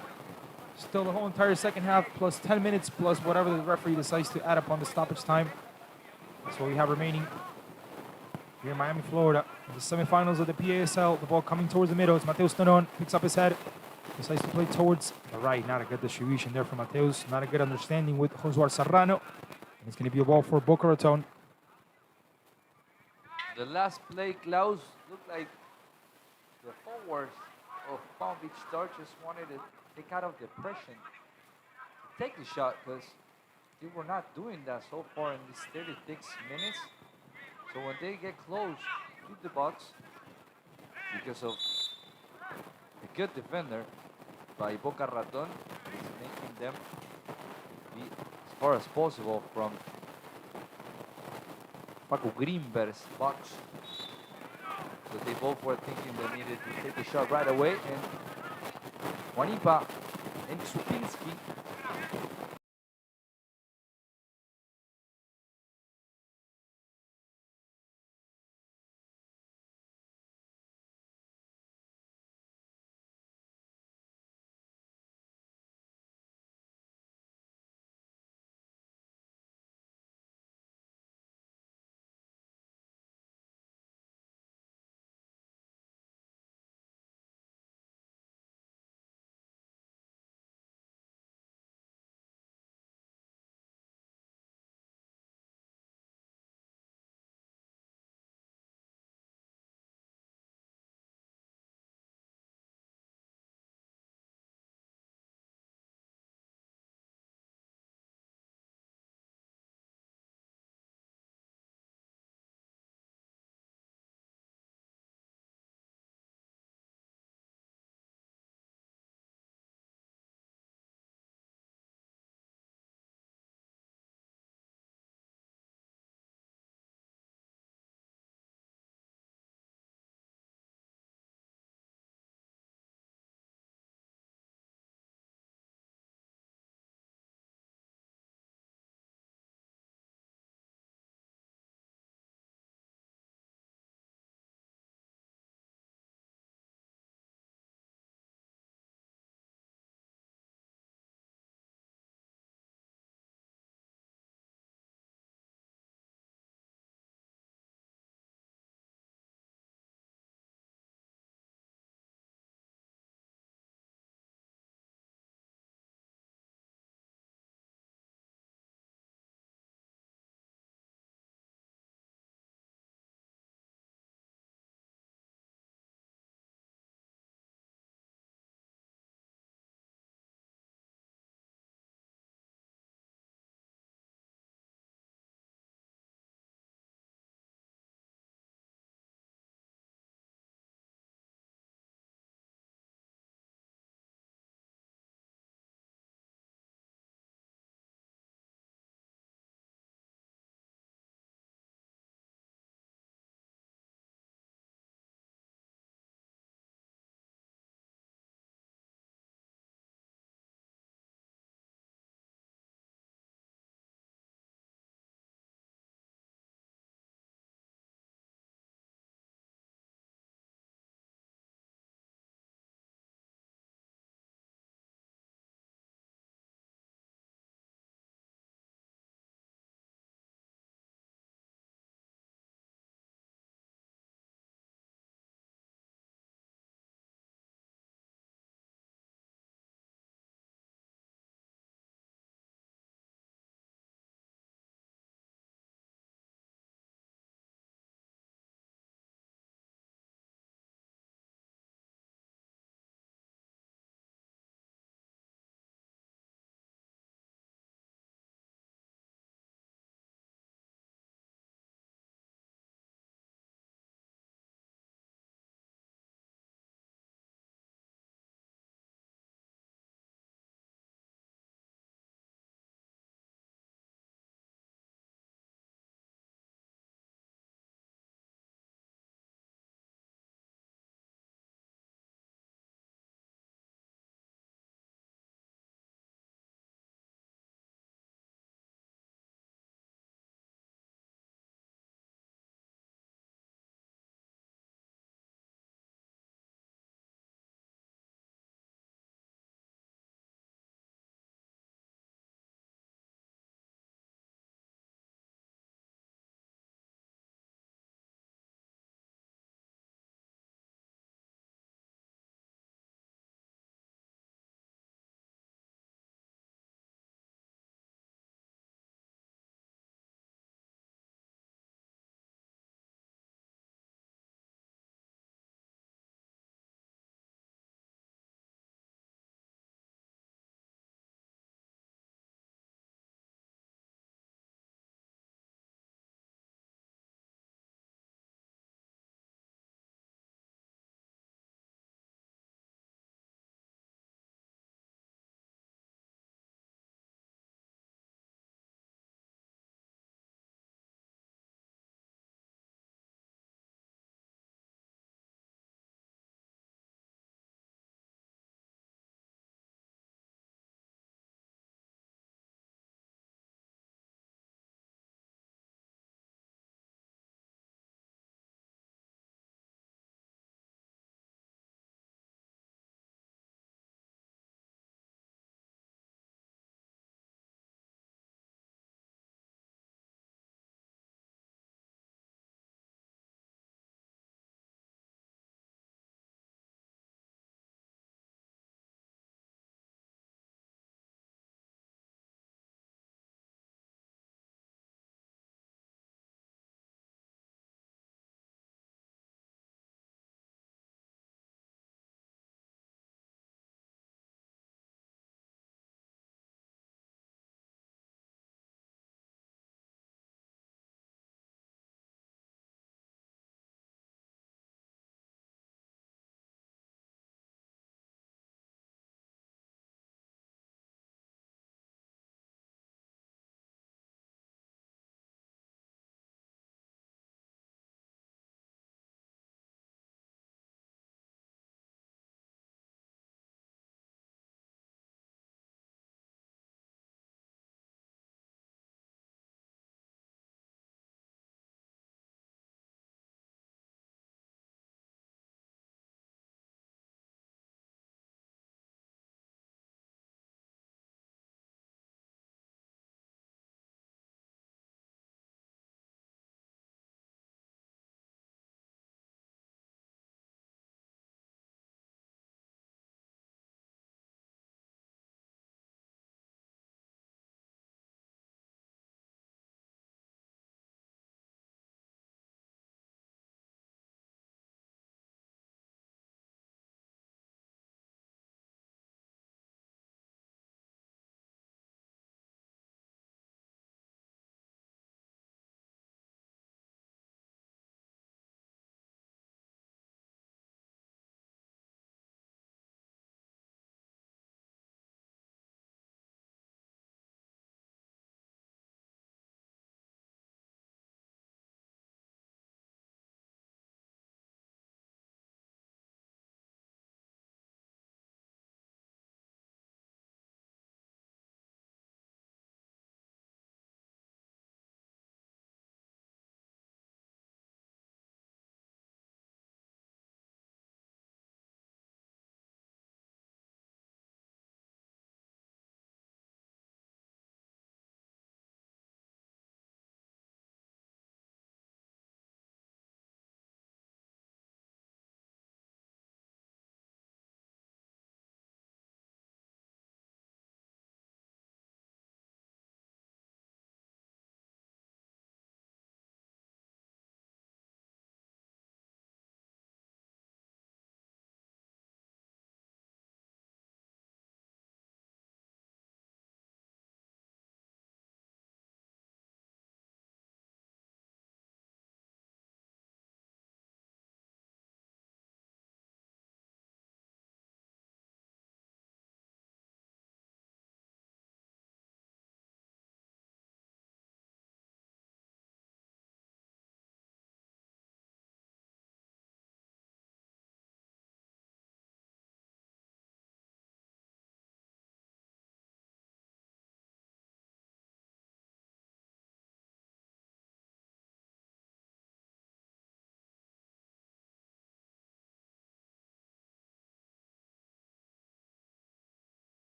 Still the whole entire second half, plus 10 minutes, plus whatever the referee decides to add up on the stoppage time. That's what we have remaining here in Miami, Florida. In the semifinals of the PASL, the ball coming towards the middle. It's Mateus Tonon, picks up his head, decides to play towards the right. Not a good distribution there for Mateus. Not a good understanding with Josué Serrano. And it's going to be a ball for Boca Raton. The last play, Klaus, looked like the forwards of Palm Beach Stars just wanted to take out of the pressure, take the shot, because they were not doing that so far in these 36 minutes. So when they get close to the box, because of a good defender by Boca Raton, is making them be as far as possible from Faco Greenberg's box. So they both were thinking they needed to take the shot right away, and Juanipa and Supinski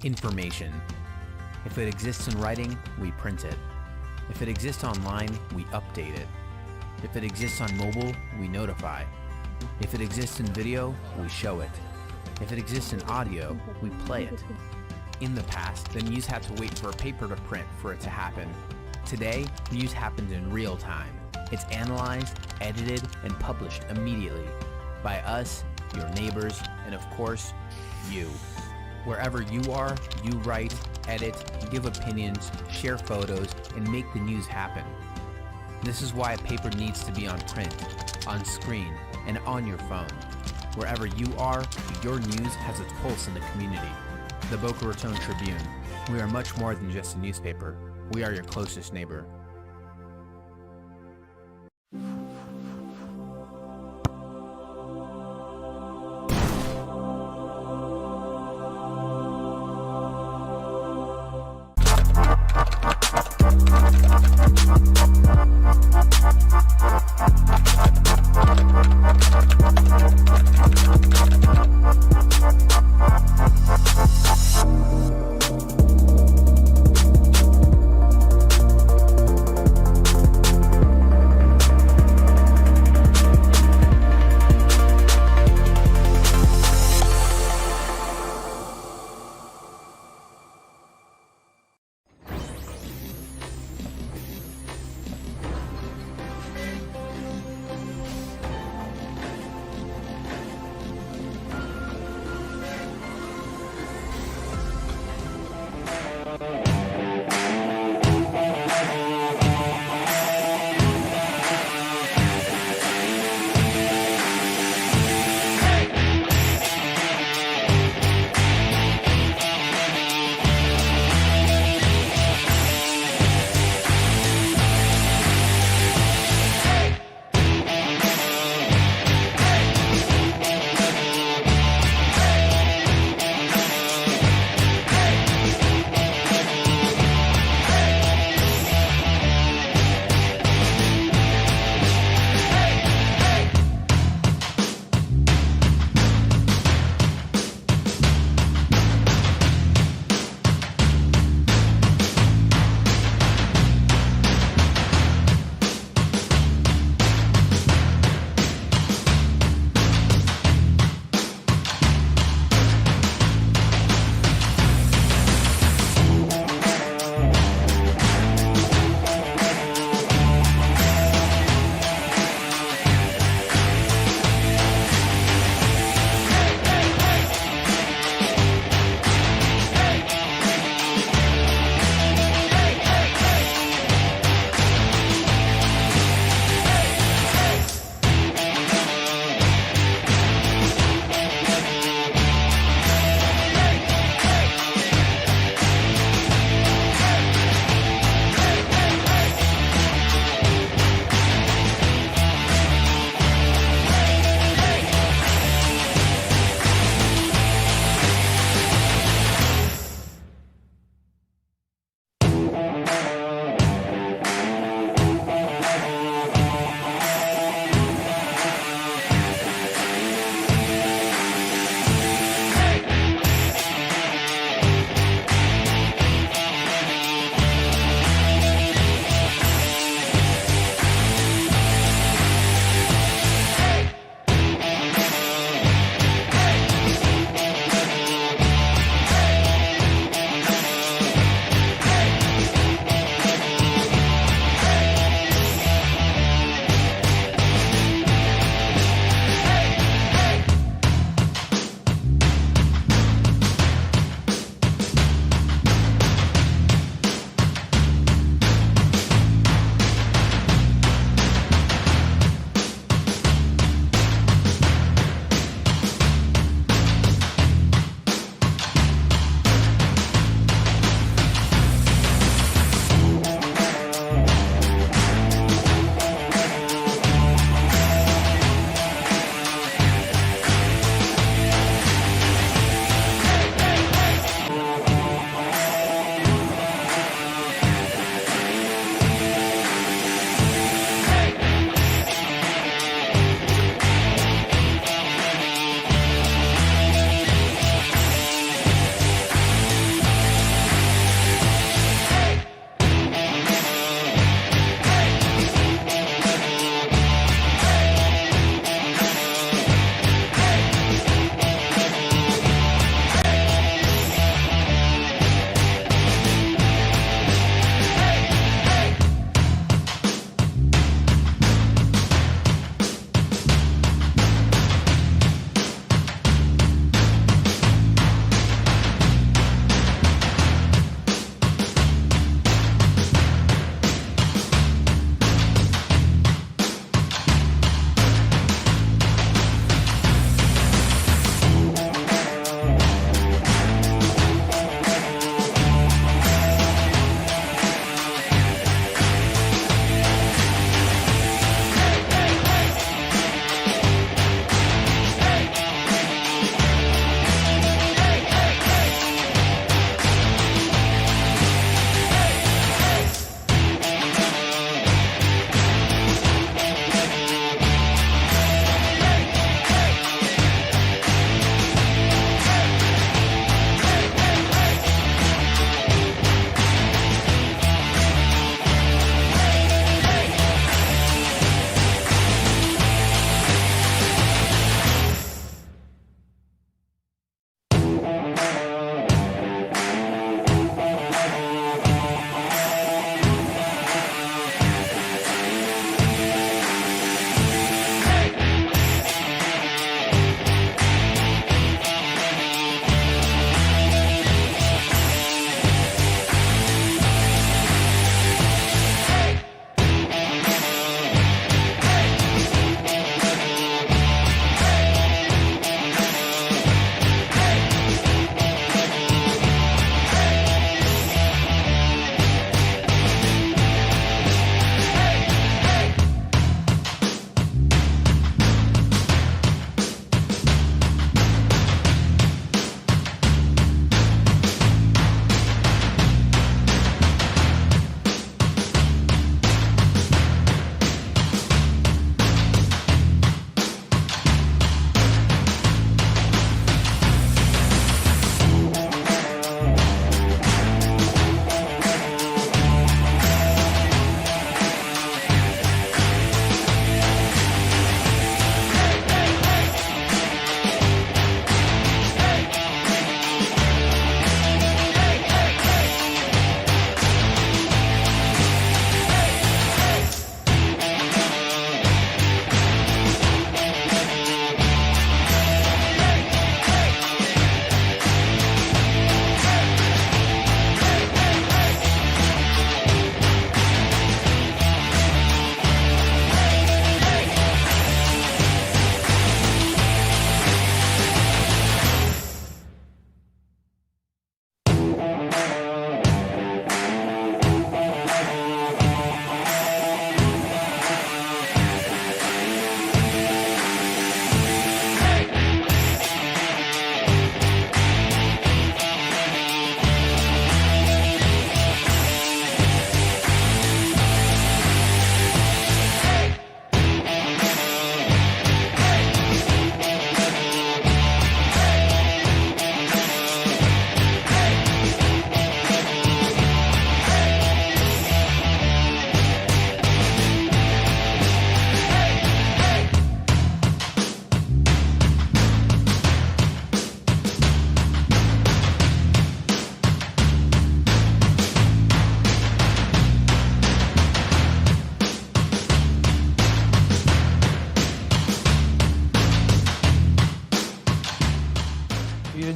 Information. If it exists in writing, we print it. If it exists online, we update it. If it exists on mobile, we notify. If it exists in video, we show it. If it exists in audio, we play it. In the past, the news had to wait for a paper to print for it to happen. Today, news happens in real time. It's analyzed, edited, and published immediately by us, your neighbors, and of course, you. Wherever you are, you write, edit, give opinions, share photos, and make the news happen. This is why a paper needs to be on print, on screen, and on your phone. Wherever you are, your news has its pulse in the community. The Boca Raton Tribune. We are much more than just a newspaper. We are your closest neighbor.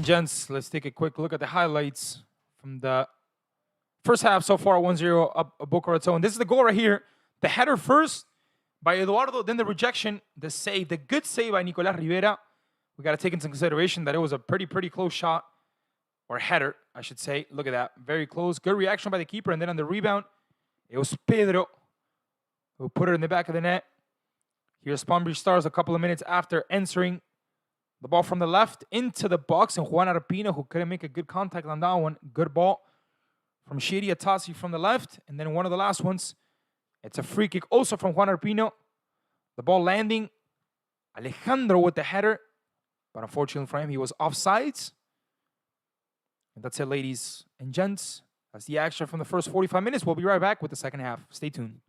gents, let's take a quick look at the highlights from the first half so far. 1-0 up Boca Raton. This is the goal right here. The header first by Eduardo, then the rejection, the save, the good save by Nicolás Rivera. We got to take into consideration that it was a pretty close shot, or header, I should say. Look at that. Very close. Good reaction by the keeper. And then on the rebound, it was Pedro who put it in the back of the net. Here's Palm Beach Stars a couple of minutes after answering the ball from the left into the box. And Juan Arpino, who couldn't make a good contact on that one. Good ball from Shiri Atasi from the left. And then one of the last ones, it's a free kick also from Juan Arpino. The ball landing. Alejandro with the header. But unfortunately for him, he was offsides. And that's it, ladies and gents. That's the action from the first 45 minutes. We'll be right back with the second half. Stay tuned.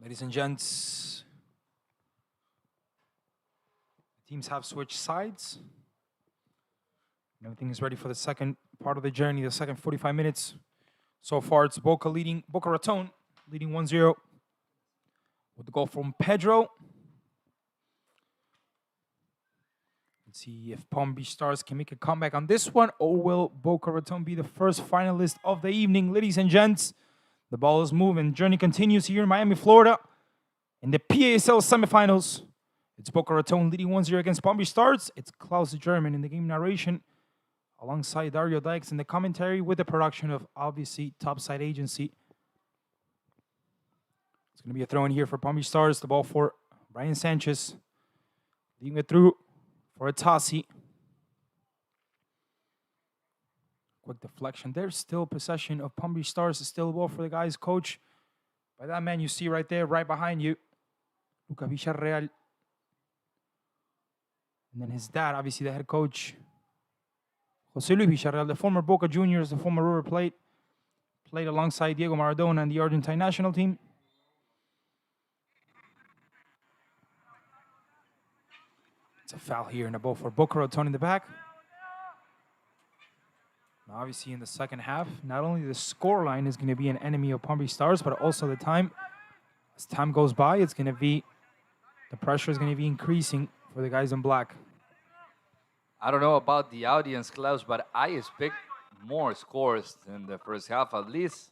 Ladies and gents, teams have switched sides. Everything is ready for the second part of the journey, the second 45 minutes. So far, it's Boca Raton leading 1-0 with the goal from Pedro. Let's see if Palm Beach Stars can make a comeback on this one, or will Boca Raton be the first finalist of the evening? Ladies and gents, the ball is moving. Journey continues here in Miami, Florida. In the PASL semifinals, it's Boca Raton leading 1-0 against Palm Beach Stars. It's Klaus German in the game narration, alongside Dario Dykes in the commentary, with the production of, obviously, Topside Agency. It's going to be a throw in here for Palm Beach Stars. The ball for Brian Sanchez. Leading it through for Atasi. Quick deflection. There's still possession of Palm Beach Stars. It's still a ball for the guys. Coach by that man you see right there, right behind you, Luca Villarreal. And then his dad, obviously the head coach, Jose Luis Villarreal, the former Boca Juniors, the former River Plate, played alongside Diego Maradona and the Argentine national team. It's a foul here and a ball for Boca Raton in the back. Now obviously in the second half, not only the scoreline is going to be an enemy of Palm Beach Stars, but also the time. As time goes by, the pressure is going to be increasing for the guys in black. I don't know about the audience, Klaus, but I expect more scores in the first half, at least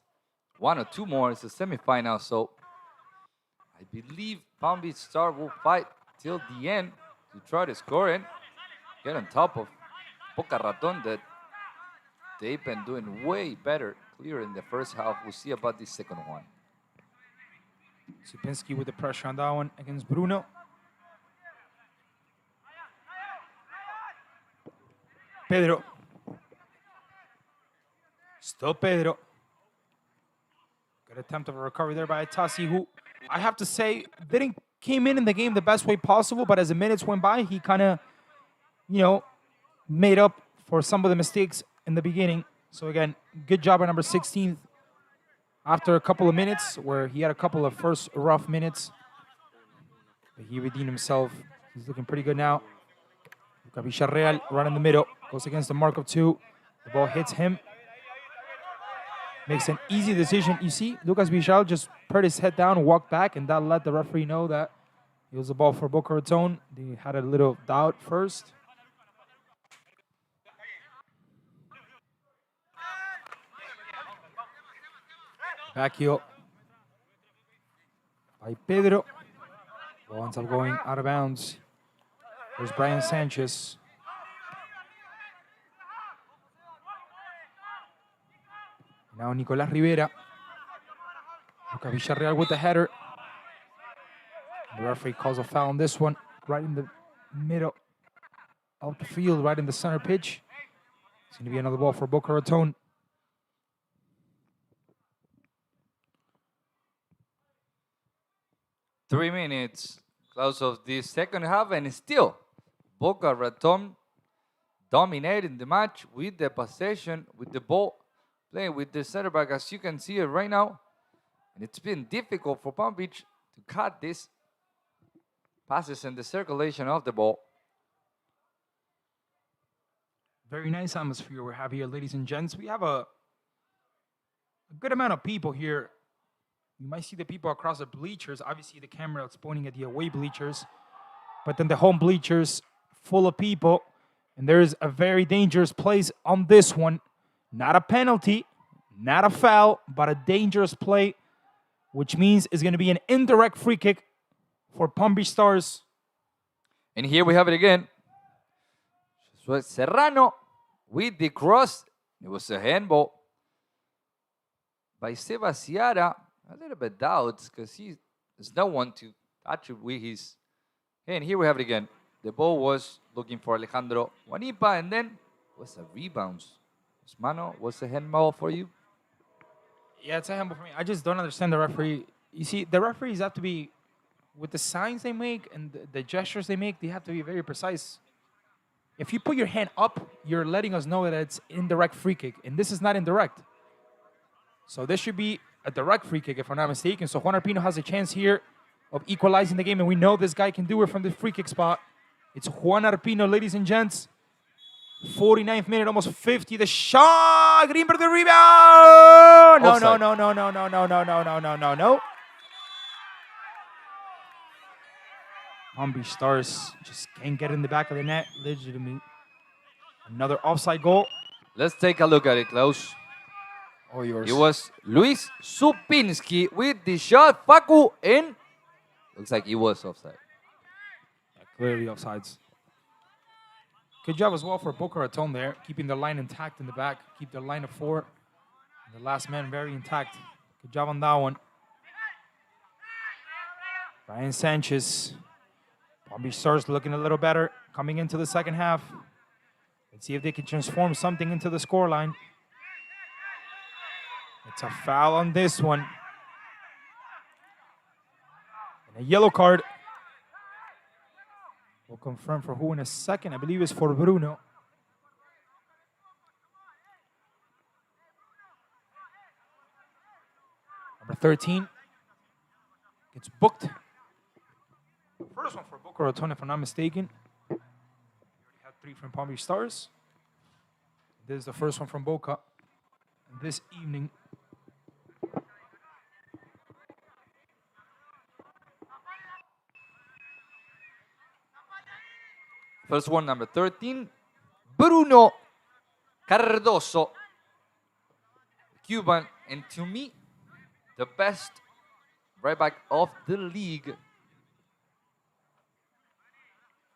one or two more. It's a semifinal, so I believe Palm Beach Star will fight till the end to try to score and get on top of Boca Raton that they've been doing way better, clear in the first half. We'll see about the second one. Supinski with the pressure on that one against Bruno. Pedro. Still Pedro. Good attempt of a recovery there by Tassi, who I have to say came in the game the best way possible, but as the minutes went by, he kind of, made up for some of the mistakes in the beginning. So again, good job by number 16. After a couple of minutes where he had a couple of first rough minutes, but he redeemed himself. He's looking pretty good now. Villarreal right in the middle, goes against the mark of two. The ball hits him. Makes an easy decision. You see, Lucas Villarreal just put his head down, walked back, and that let the referee know that it was a ball for Boca Raton. They had a little doubt first. Back heel by Pedro. Ball ends up going out of bounds. There's Brian Sanchez. Now Nicolás Rivera. Lucas Villarreal with the header. The referee calls a foul on this one, right in the middle of the field, right in the center pitch. It's going to be another ball for Boca Raton. Three minutes, close of the second half, and still Boca Raton dominating the match with the possession, with the ball, playing with the center back, as you can see it right now. And it's been difficult for Palm Beach to cut these passes and the circulation of the ball. Very nice atmosphere we have here, ladies and gents. We have a good amount of people here. You might see the people across the bleachers. Obviously, the camera is pointing at the away bleachers. But then the home bleachers full of people. And there is a very dangerous place on this one. Not a penalty, not a foul, but a dangerous play, which means it's going to be an indirect free kick for Palm Beach Stars. And here we have it again. Serrano with the cross. It was a handball by Sebastiara. A little bit doubts because there's no one to touch it with his hand. Here we have it again. The ball was looking for Alejandro Juanipa, and then was a rebound. Mano, was a handball for you? Yeah, it's a handball for me. I just don't understand the referee. You see, the referees have to be, with the signs they make and the gestures they make, they have to be very precise. If you put your hand up, you're letting us know that it's indirect free kick, and this is not indirect. So this should be a direct free kick, if I'm not mistaken. So Juan Arpino has a chance here of equalizing the game, and we know this guy can do it from the free kick spot. It's Juan Arpino, ladies and gents. 49th minute, almost 50. The shot! Greenberg, the rebound! No. Palm Beach Stars just can't get in the back of the net. Legitimate. Another offside goal. Let's take a look at it, Klaus. All yours. It was Luis Supinski with the shot. Facu, and looks like he was offside. Yeah, clearly offsides. Good job as well for Boca Raton there, keeping the line intact in the back. Keep their line of four. And the last man very intact. Good job on that one. Brian Sanchez. Palm Beach Stars looking a little better coming into the second half. Let's see if they can transform something into the scoreline. It's a foul on this one. And a yellow card. We'll confirm for who in a second. I believe it's for Bruno. Number 13 gets booked. First one for Boca Raton, if I'm not mistaken. We already had 3 from Palm Beach Stars. This is the first one from Boca this evening. First one, number 13, Bruno Cardoso, Cuban, and to me, the best right back of the league. And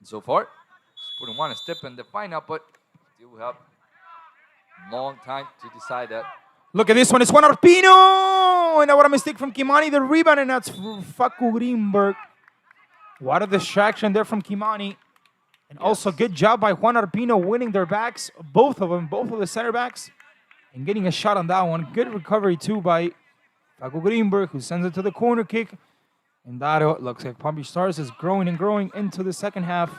so far, putting one step in the final, but still have a long time to decide that. Look at this one. It's Juan Arpino. And what a mistake from Kimani. The rebound, and that's Facu Greenberg. What a distraction there from Kimani. And also good job by Juan Arpino winning their backs. Both of them, both of the center backs. And getting a shot on that one. Good recovery too by Facu Greenberg, who sends it to the corner kick. And that looks like Palm Beach Stars is growing and growing into the second half.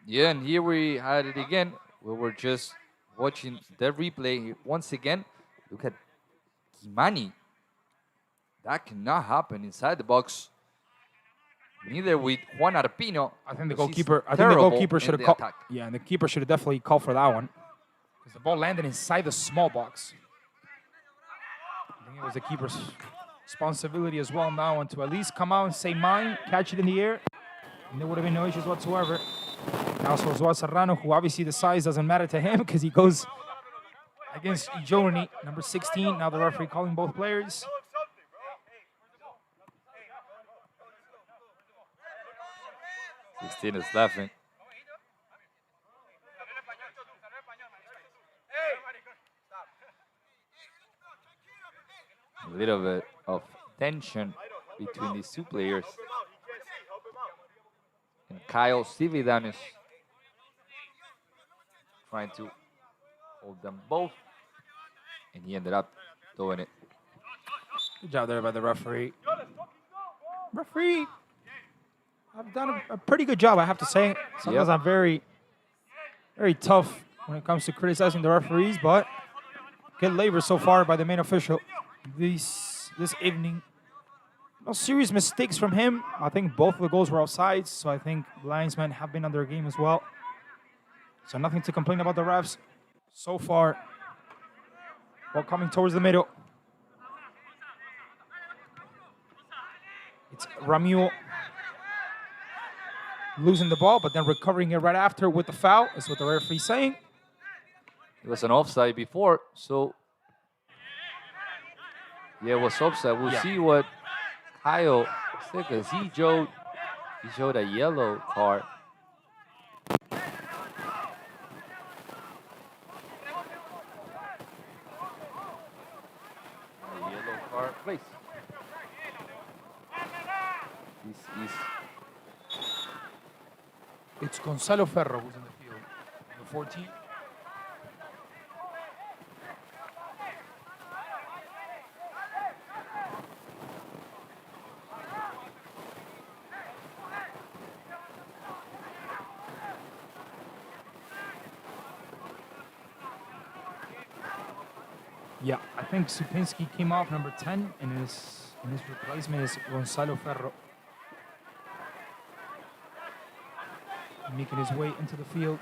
Yeah, and here we had it again. We were just watching the replay once again. Look at Kimani. That cannot happen inside the box. Neither with Juan Arpino. I think the goalkeeper should have called. Yeah, and the keeper should have definitely called for that one, because the ball landed inside the small box. I think it was the keeper's responsibility as well on that one to at least come out and say mine, catch it in the air, and there would have been no issues whatsoever. Also, Oswald Serrano, who obviously the size doesn't matter to him because he goes against Ijoni, number 16. Now the referee calling both players. Sixteen is laughing. A little bit of tension between these two players. And Kyle Cividan is trying to hold them both. And he ended up doing it. Good job there by the referee. Referee, I've done a pretty good job, I have to say. Sometimes I'm very, very tough when it comes to criticizing the referees, but good labor so far by the main official this evening. No serious mistakes from him. I think both of the goals were offsides, so I think the linesmen have been on their game as well. So nothing to complain about the refs so far. Ball coming towards the middle. It's Ramuel losing the ball, but then recovering it right after with the foul, is what the referee's saying. It was an offside before, so yeah, it was offside. We'll see what Kyle said, because he showed a yellow card. A yellow card, please. It's Gonzalo Ferro who's in the field. Number 14. Yeah, I think Supinski came off number 10, and his replacement is Gonzalo Ferro. Making his way into the field.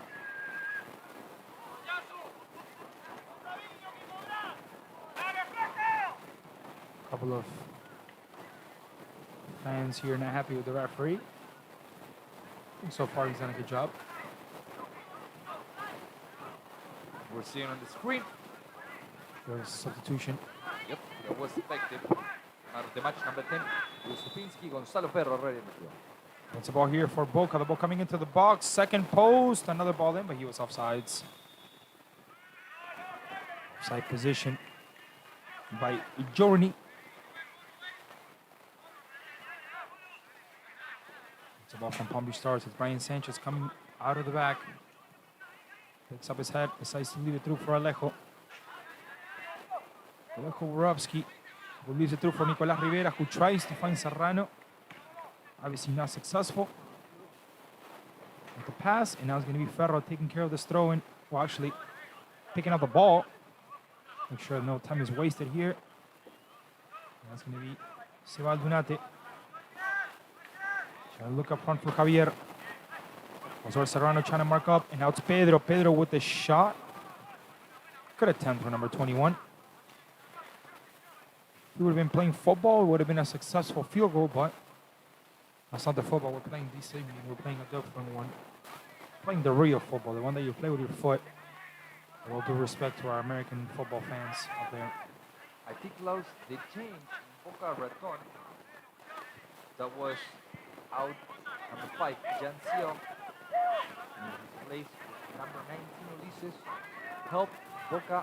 A couple of fans here not happy with the referee. I think so far he's done a good job. We're seeing on the screen. There's a substitution. Yep, that was effective. Out of the match number 10, Supinski, Gonzalo Ferro already in the field. It's a ball here for Boca. The ball coming into the box. Second post. Another ball in, but he was offsides. Offside position by Jorni. It's a ball from Palm Beach Stars. It's Brian Sanchez coming out of the back. Picks up his head. Decides to leave it through for Alejo. Alejo Borowski, who leaves it through for Nicolas Rivera, who tries to find Serrano. Obviously not successful with the pass, and now it's going to be Ferro taking care of this throw-in. Well, actually, picking up the ball. Make sure no time is wasted here. And that's going to be Sebal Dunate. Trying to look up front for Javier. José Serrano trying to mark up, and now it's Pedro. Pedro with the shot. Good attempt for number 21. If he would have been playing football, it would have been a successful field goal, but that's not the football we're playing this evening. We're playing a different one. playing the real football, the one that you play with your foot. With all due respect to our American football fans out there. I think Klaus, they changed in Boca Raton. That was out number 5, Jan Seal. In his place, number 19, Ulises, helped Boca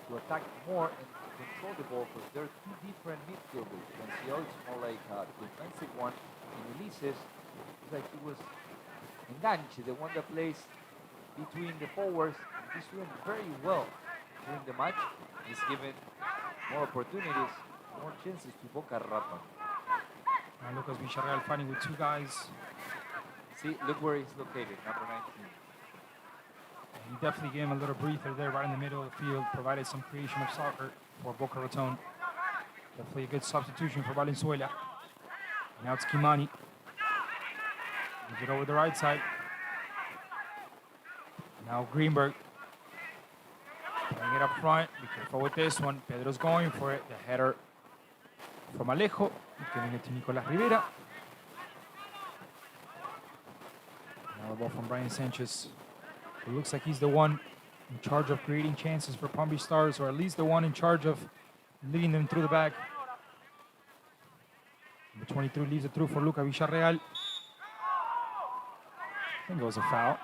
to attack more and control the ball because they're two different midfielders. Jan Seal is more like a defensive one, and Ulises is like he was enganche, the one that plays between the forwards. He's doing very well during the match. He's given more opportunities, more chances to Boca Raton. Now Lucas Villarreal fighting with two guys. See, look where he's located, number 19. He definitely gave him a little breather there right in the middle of the field, provided some creation of soccer for Boca Raton. Definitely a good substitution for Valenzuela. Now it's Kimani. Move it over the right side. Now Greenberg. Playing it up front. Be careful with this one. Pedro's going for it. The header from Alejo. Giving it to Nicolas Rivera. Now the ball from Brian Sanchez. It looks like he's the one in charge of creating chances for Palm Beach Stars, or at least the one in charge of leading them through the back. Number 23 leaves it through for Luca Villarreal. I think it was a foul.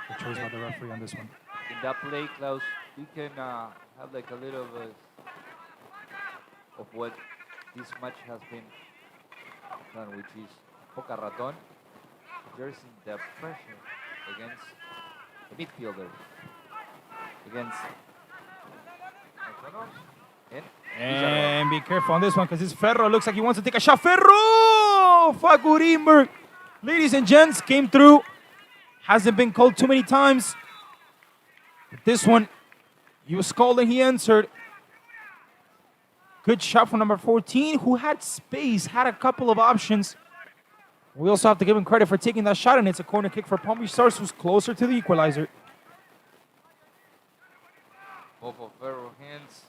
Good choice by the referee on this one. In that play, Klaus, we can have like a little of what this match has been done, which is Boca Raton exerting the pressure against the midfielders, against and be careful on this one because it's Ferro. Looks like he wants to take a shot. Ferro! Facu Greenberg, ladies and gents, came through. Hasn't been called too many times. But this one, he was called and he answered. Good shot from number 14, who had space, had a couple of options. We also have to give him credit for taking that shot, and it's a corner kick for Palm Beach Stars, who's closer to the equalizer. Both of Ferro's hands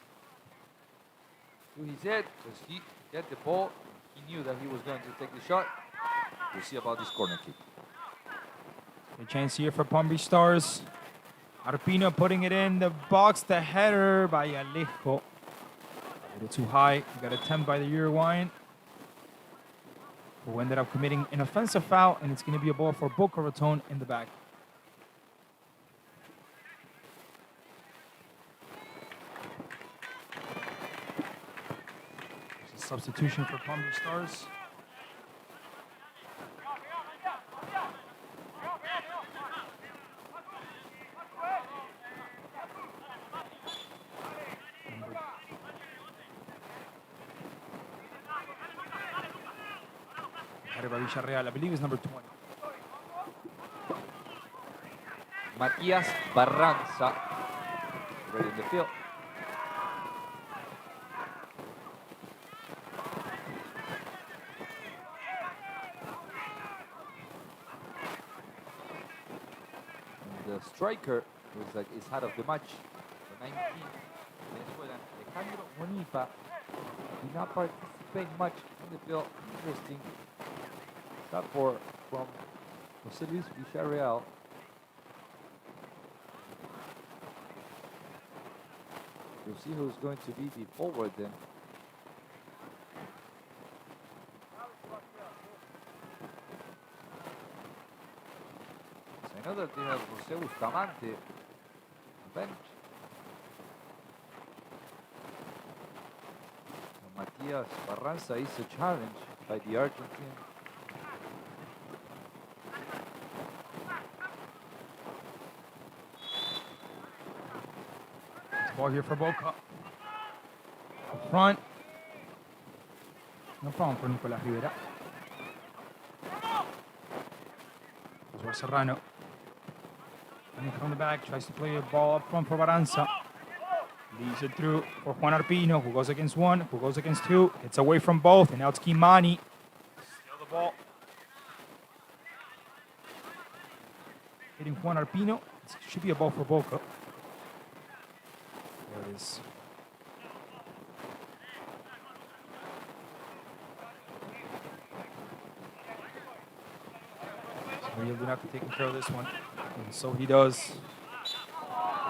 to his head because he got the ball. He knew that he was going to take the shot. We'll see about this corner kick. A chance here for Palm Beach Stars. Arpino putting it in the box. The header by Alejo. A little too high. Got attempt by the Uruguayan, who ended up committing an offensive foul, and it's going to be a ball for Boca Raton in the back. There's a substitution for Palm Beach Stars. By Villarreal, I believe is number 20. Matias Barranza, ready in the field. And the striker was like is head of the match. The 19, Venezuelan Alejandro Monifa did not participate much in the field. Interesting. Stop from Jose Luis Villarreal. We'll see who's going to be the forward then. So I know that they have Jose Bustamante on the bench. And Matias Barranza is a challenge by the Argentine. Ball here for Boca. Up front. No problem for Nicolas Rivera. Here's Serrano. Coming from the back, tries to play a ball up front for Baranza. Leaves it through for Juan Arpino, who goes against one, who goes against two. Gets away from both, and now it's Kimani. Still the ball. Hitting Juan Arpino. It should be a ball for Boca. There it is. So he'll do nothing taking care of this one. And so he does.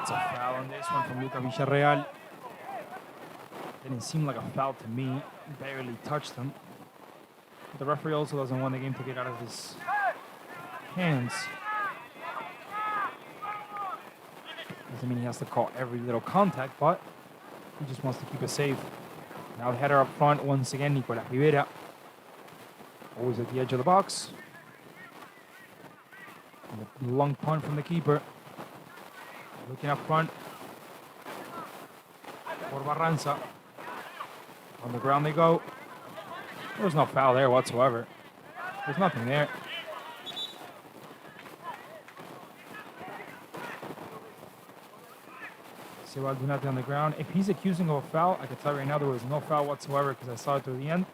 It's a foul on this one from Luca Villarreal. Didn't seem like a foul to me. Barely touched him. But the referee also doesn't want the game to get out of his hands. Doesn't mean he has to call every little contact, but he just wants to keep it safe. Now the header up front once again, Nicolas Rivera. Always at the edge of the box. And the long punt from the keeper. Looking up front for Barranza. On the ground they go. There's no foul there whatsoever. There's nothing there. Sebal do nothing on the ground. If he's accusing of a foul, I can tell you right now there was no foul whatsoever because I saw it through the end.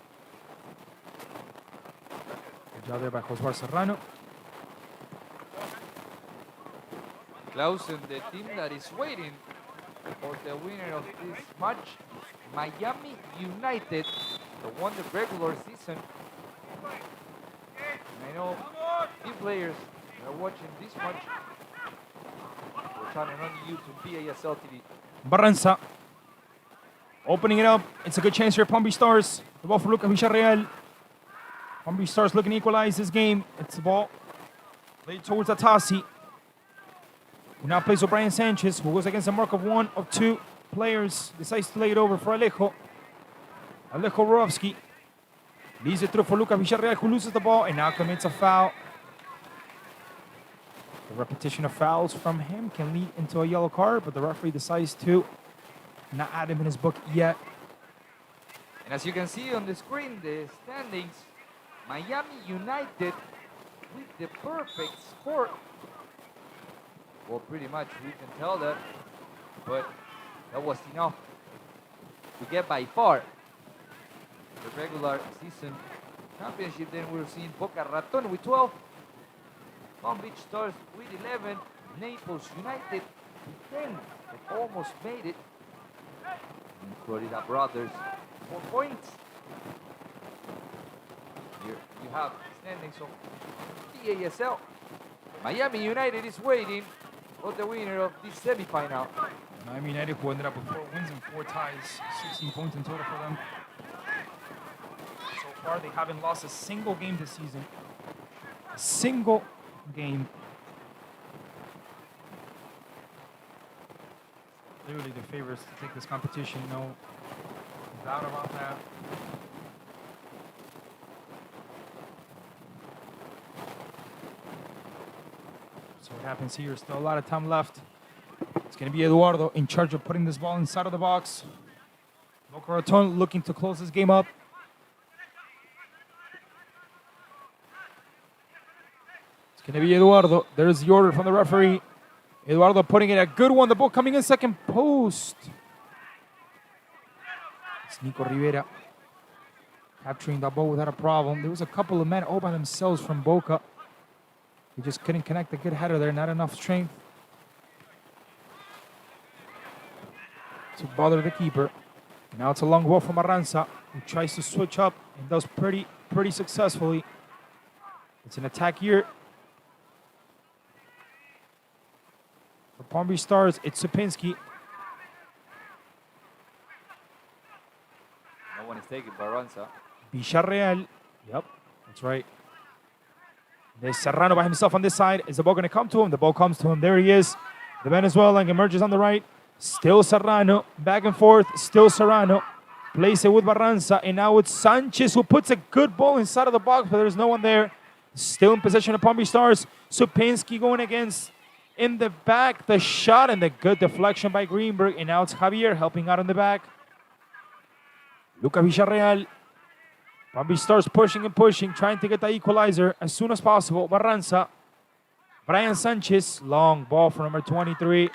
Good job there by Josué Serrano. Klaus, and the team that is waiting for the winner of this match, Miami United, that won the regular season. And I know few players that are watching this match. We're turning on YouTube PASL TV. Barranza opening it up. It's a good chance here. Palm Beach Stars. The ball for Luca Villarreal. Palm Beach Stars looking to equalize this game. It's the ball played towards Atasi. Who now plays with Brian Sanchez, who goes against a mark of one of two players. Decides to lay it over for Alejo. Alejo Rorowski leads it through for Luca Villarreal, who loses the ball and now commits a foul. The repetition of fouls from him can lead into a yellow card, but the referee decides to not add him in his book yet. And as you can see on the screen, the standings, Miami United with the perfect score. Well, pretty much we can tell that, but that was enough to get by far the regular season championship. Then we're seeing Boca Raton with 12, Palm Beach Stars with 11, Naples United with 10, that almost made it, and Florida Brothers 4 points. Here you have the standings of PASL. Miami United is waiting for the winner of this semifinal. Miami United, who ended up with 4 wins and 4 ties, 16 points in total for them. So far, they haven't lost a single game this season. A single game. Clearly the favorites to take this competition, no doubt about that. So what happens here? Still a lot of time left. It's going to be Eduardo in charge of putting this ball inside of the box. Boca Raton looking to close this game up. It's going to be Eduardo. There's the order from the referee. Eduardo putting it a good one. The ball coming in second post. It's Nico Rivera capturing the ball without a problem. There was a couple of men all by themselves from Boca. He just couldn't connect a good header there. Not enough strength to bother the keeper. Now it's a long ball from Arranza, who tries to switch up and does pretty successfully. It's an attack here. For Palm Beach Stars, it's Supinski. No one is taking Barranza. Villarreal. Yep, that's right. There's Serrano by himself on this side. Is the ball going to come to him? The ball comes to him. There he is. The Venezuelan emerges on the right. Still Serrano. Back and forth. Still Serrano. Plays it with Barranza. And now it's Sanchez who puts a good ball inside of the box, but there's no one there. Still in possession of Palm Beach Stars. Supinski going against in the back. The shot and the good deflection by Greenberg. And now it's Javier helping out in the back. Luca Villarreal. Palm Beach Stars pushing and pushing, trying to get the equalizer as soon as possible. Barranza. Brian Sanchez. Long ball for number 23,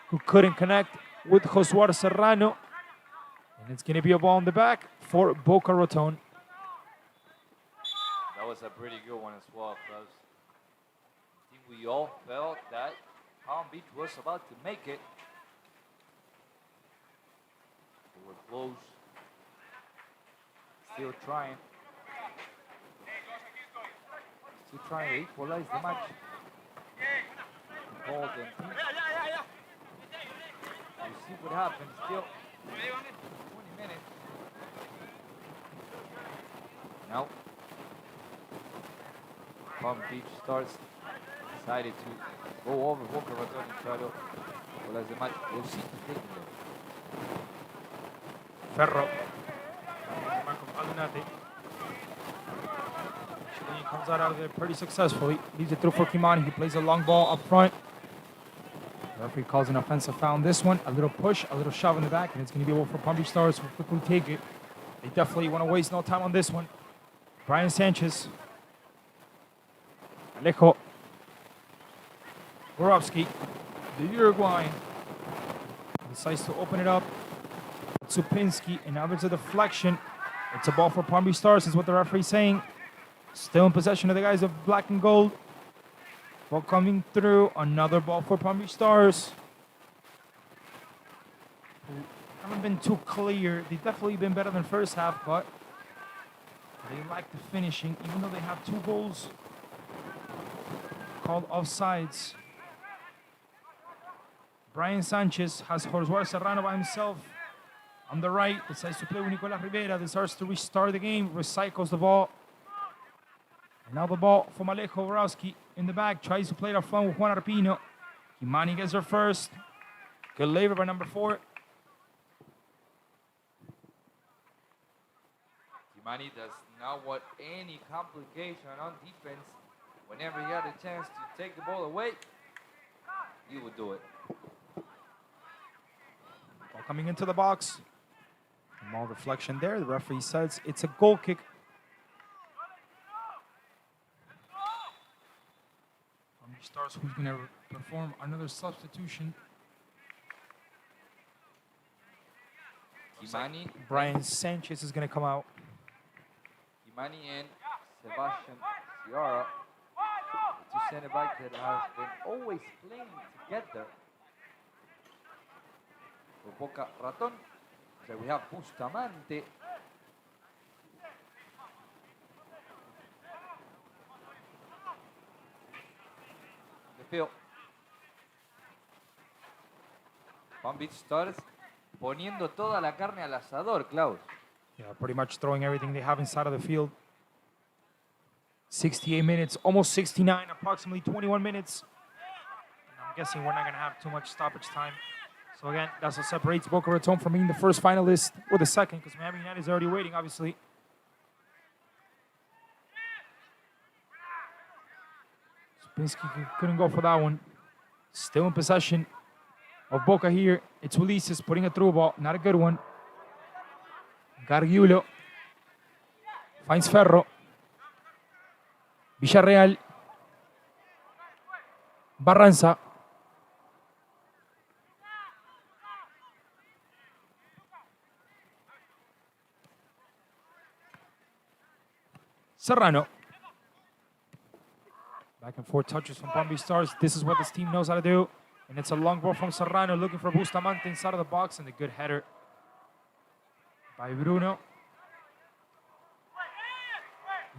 who couldn't connect with Josué Serrano. And it's going to be a ball in the back for Boca Raton. That was a pretty good one as well, because I think we all felt that Palm Beach was about to make it. They were close. Still trying. to try and equalize the match. Golden team. We'll see what happens. Still 20 minutes. Now, Palm Beach Stars decided to go over Boca Raton and try to equalize the match. We'll see. Ferro. He comes out of there pretty successfully. Leaves it through for Kimani. He plays a long ball up front. The referee calls an offensive foul on this one. A little push, a little shove in the back, and it's going to be over for Palm Beach Stars who quickly take it. They definitely want to waste no time on this one. Brian Sanchez. Alejo. Borowski. The Uruguayan. Decides to open it up. Supinski, and now there's a deflection. It's a ball for Palm Beach Stars, is what the referee's saying. Still in possession of the guys of black and gold. Ball coming through. Another ball for Palm Beach Stars. Haven't been too clear. They've definitely been better than first half, but they lack the finishing, even though they have 2 goals called offsides. Brian Sanchez has Josué Serrano by himself. On the right, decides to play with Nicolas Rivera. Decides to restart the game, recycles the ball. And now the ball from Alejo Borowski in the back. Tries to play it up front with Juan Arpino. Kimani gets her first. Good labor by number 4. Kimani does not want any complication on defense. Whenever he had a chance to take the ball away, he would do it. Ball coming into the box. Small deflection there. The referee says it's a goal kick. Stars who's going to perform another substitution. Kimani. Brian Sanchez is going to come out. Kimani and Sebastian Ciara, the 2 center backs that have been always playing together. For Boca Raton, so we have Bustamante. Field. Palm Beach Stars poniendo toda la carne al asador, Klaus. Yeah, pretty much throwing everything they have inside of the field. 68 minutes, almost 69, approximately 21 minutes. And I'm guessing we're not going to have too much stoppage time. So again, that's what separates Boca Raton from being the first finalist or the second, because Miami United is already waiting, obviously. Supinski couldn't go for that one. Still in possession of Boca here. It's Ulises putting a through ball. Not a good one. Gargiulo finds Ferro. Villarreal. Barranza. Serrano. Back and forth touches from Palm Beach Stars. This is what this team knows how to do. And it's a long ball from Serrano looking for Bustamante inside of the box, and a good header by Bruno.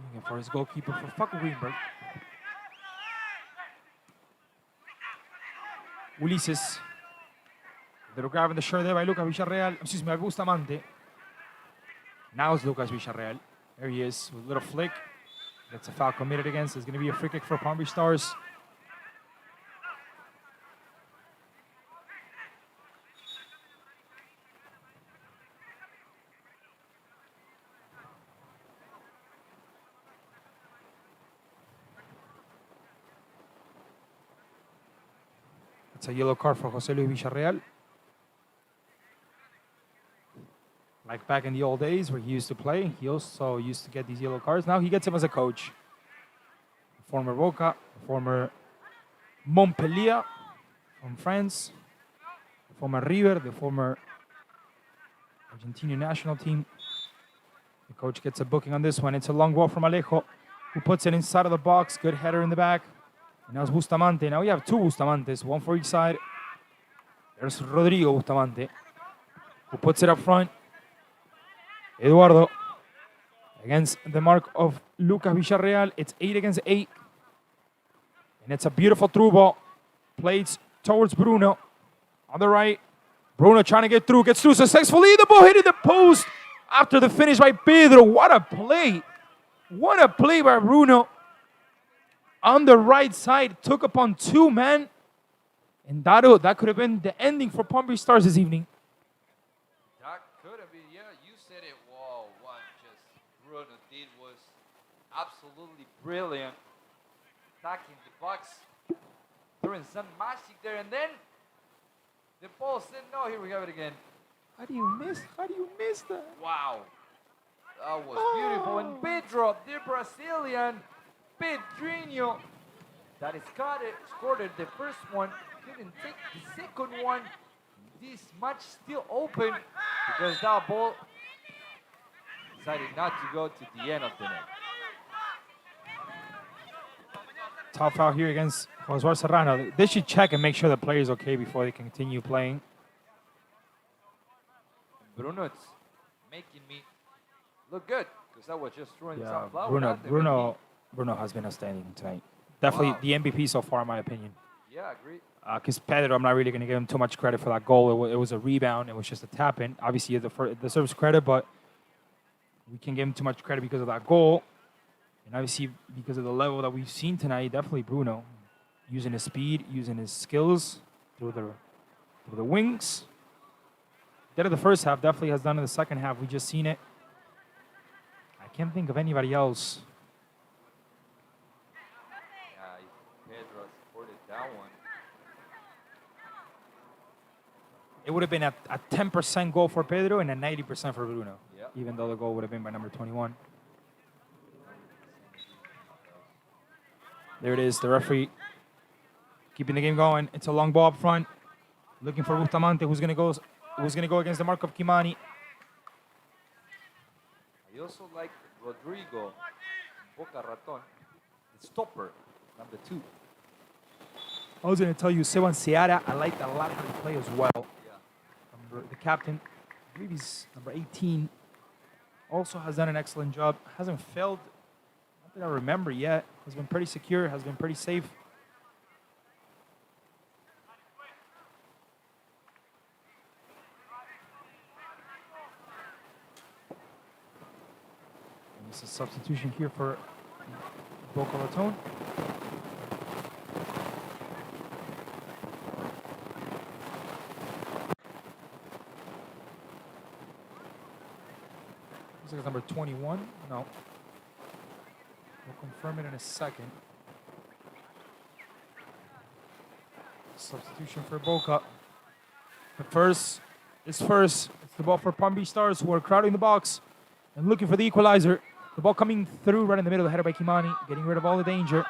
Looking for his goalkeeper for fucking Greenberg. Ulises. Little grab in the shirt there by Lucas Villarreal. Excuse me, by Bustamante. Now it's Lucas Villarreal. There he is with a little flick. That's a foul committed against. It's going to be a free kick for Palm Beach Stars. It's a yellow card for José Luis Villarreal. Like back in the old days where he used to play, he also used to get these yellow cards. Now he gets them as a coach. The former Boca, the former Montpellier from France, the former River, the former Argentinian national team. The coach gets a booking on this one. It's a long ball from Alejo, who puts it inside of the box. Good header in the back. And now it's Bustamante. Now we have 2 Bustamantes, one for each side. There's Rodrigo Bustamante, who puts it up front. Eduardo against the mark of Lucas Villarreal. It's 8 against 8. And it's a beautiful through ball. Played towards Bruno. On the right. Bruno trying to get through. Gets through successfully. The ball hitting the post after the finish by Pedro. What a play. What a play by Bruno. On the right side. Took upon 2 men. And that could have been the ending for Palm Beach Stars this evening. That could have been, yeah, you said it. Wow, what just Bruno did was absolutely brilliant. Attacking the box, throwing some magic there, and then the ball said no. Here we have it again. How do you miss that? Wow, that was beautiful. And Pedro, the Brazilian, Pedrinho, that is scored the first one, couldn't take the second one. This match still open because that ball decided not to go to the end of the net. Tough out here against Josué Serrano. They should check and make sure the player is okay before they continue playing. Bruno, it's making me look good because I was just throwing Yeah, some flour. Bruno has been outstanding tonight. Definitely the MVP so far, in my opinion. Yeah, I agree. Because Pedro, I'm not really going to give him too much credit for that goal. It was a rebound. It was just a tap-in. Obviously, he deserves credit, but we can't give him too much credit because of that goal. And obviously, because of the level that we've seen tonight, definitely Bruno, using his speed, using his skills through the wings. Did it the first half, definitely has done in the second half. We just seen it. I can't think of anybody else. Yeah, Pedro supported that one. It would have been a 10% goal for Pedro and a 90% for Bruno, Yeah. even though the goal would have been by number 21. There it is, the referee keeping the game going. It's a long ball up front, looking for Bustamante, who's gonna go against the mark of Kimani. I also like Rodrigo, Boca Raton, the stopper, number 2. I was gonna tell you, Seban Seara, I liked a lot how he played as well. Yeah. The captain, I believe he's number 18, also has done an excellent job. Hasn't failed, not that I remember yet. Has been pretty secure, has been pretty safe. And this is a substitution here for Boca Raton. Looks like it's number 21. No. We'll confirm it in a second. Substitution for Boca. But first, it's the ball for Palm Beach Stars, who are crowding the box and looking for the equalizer. The ball coming through right in the middle, headed by Kimani, getting rid of all the danger.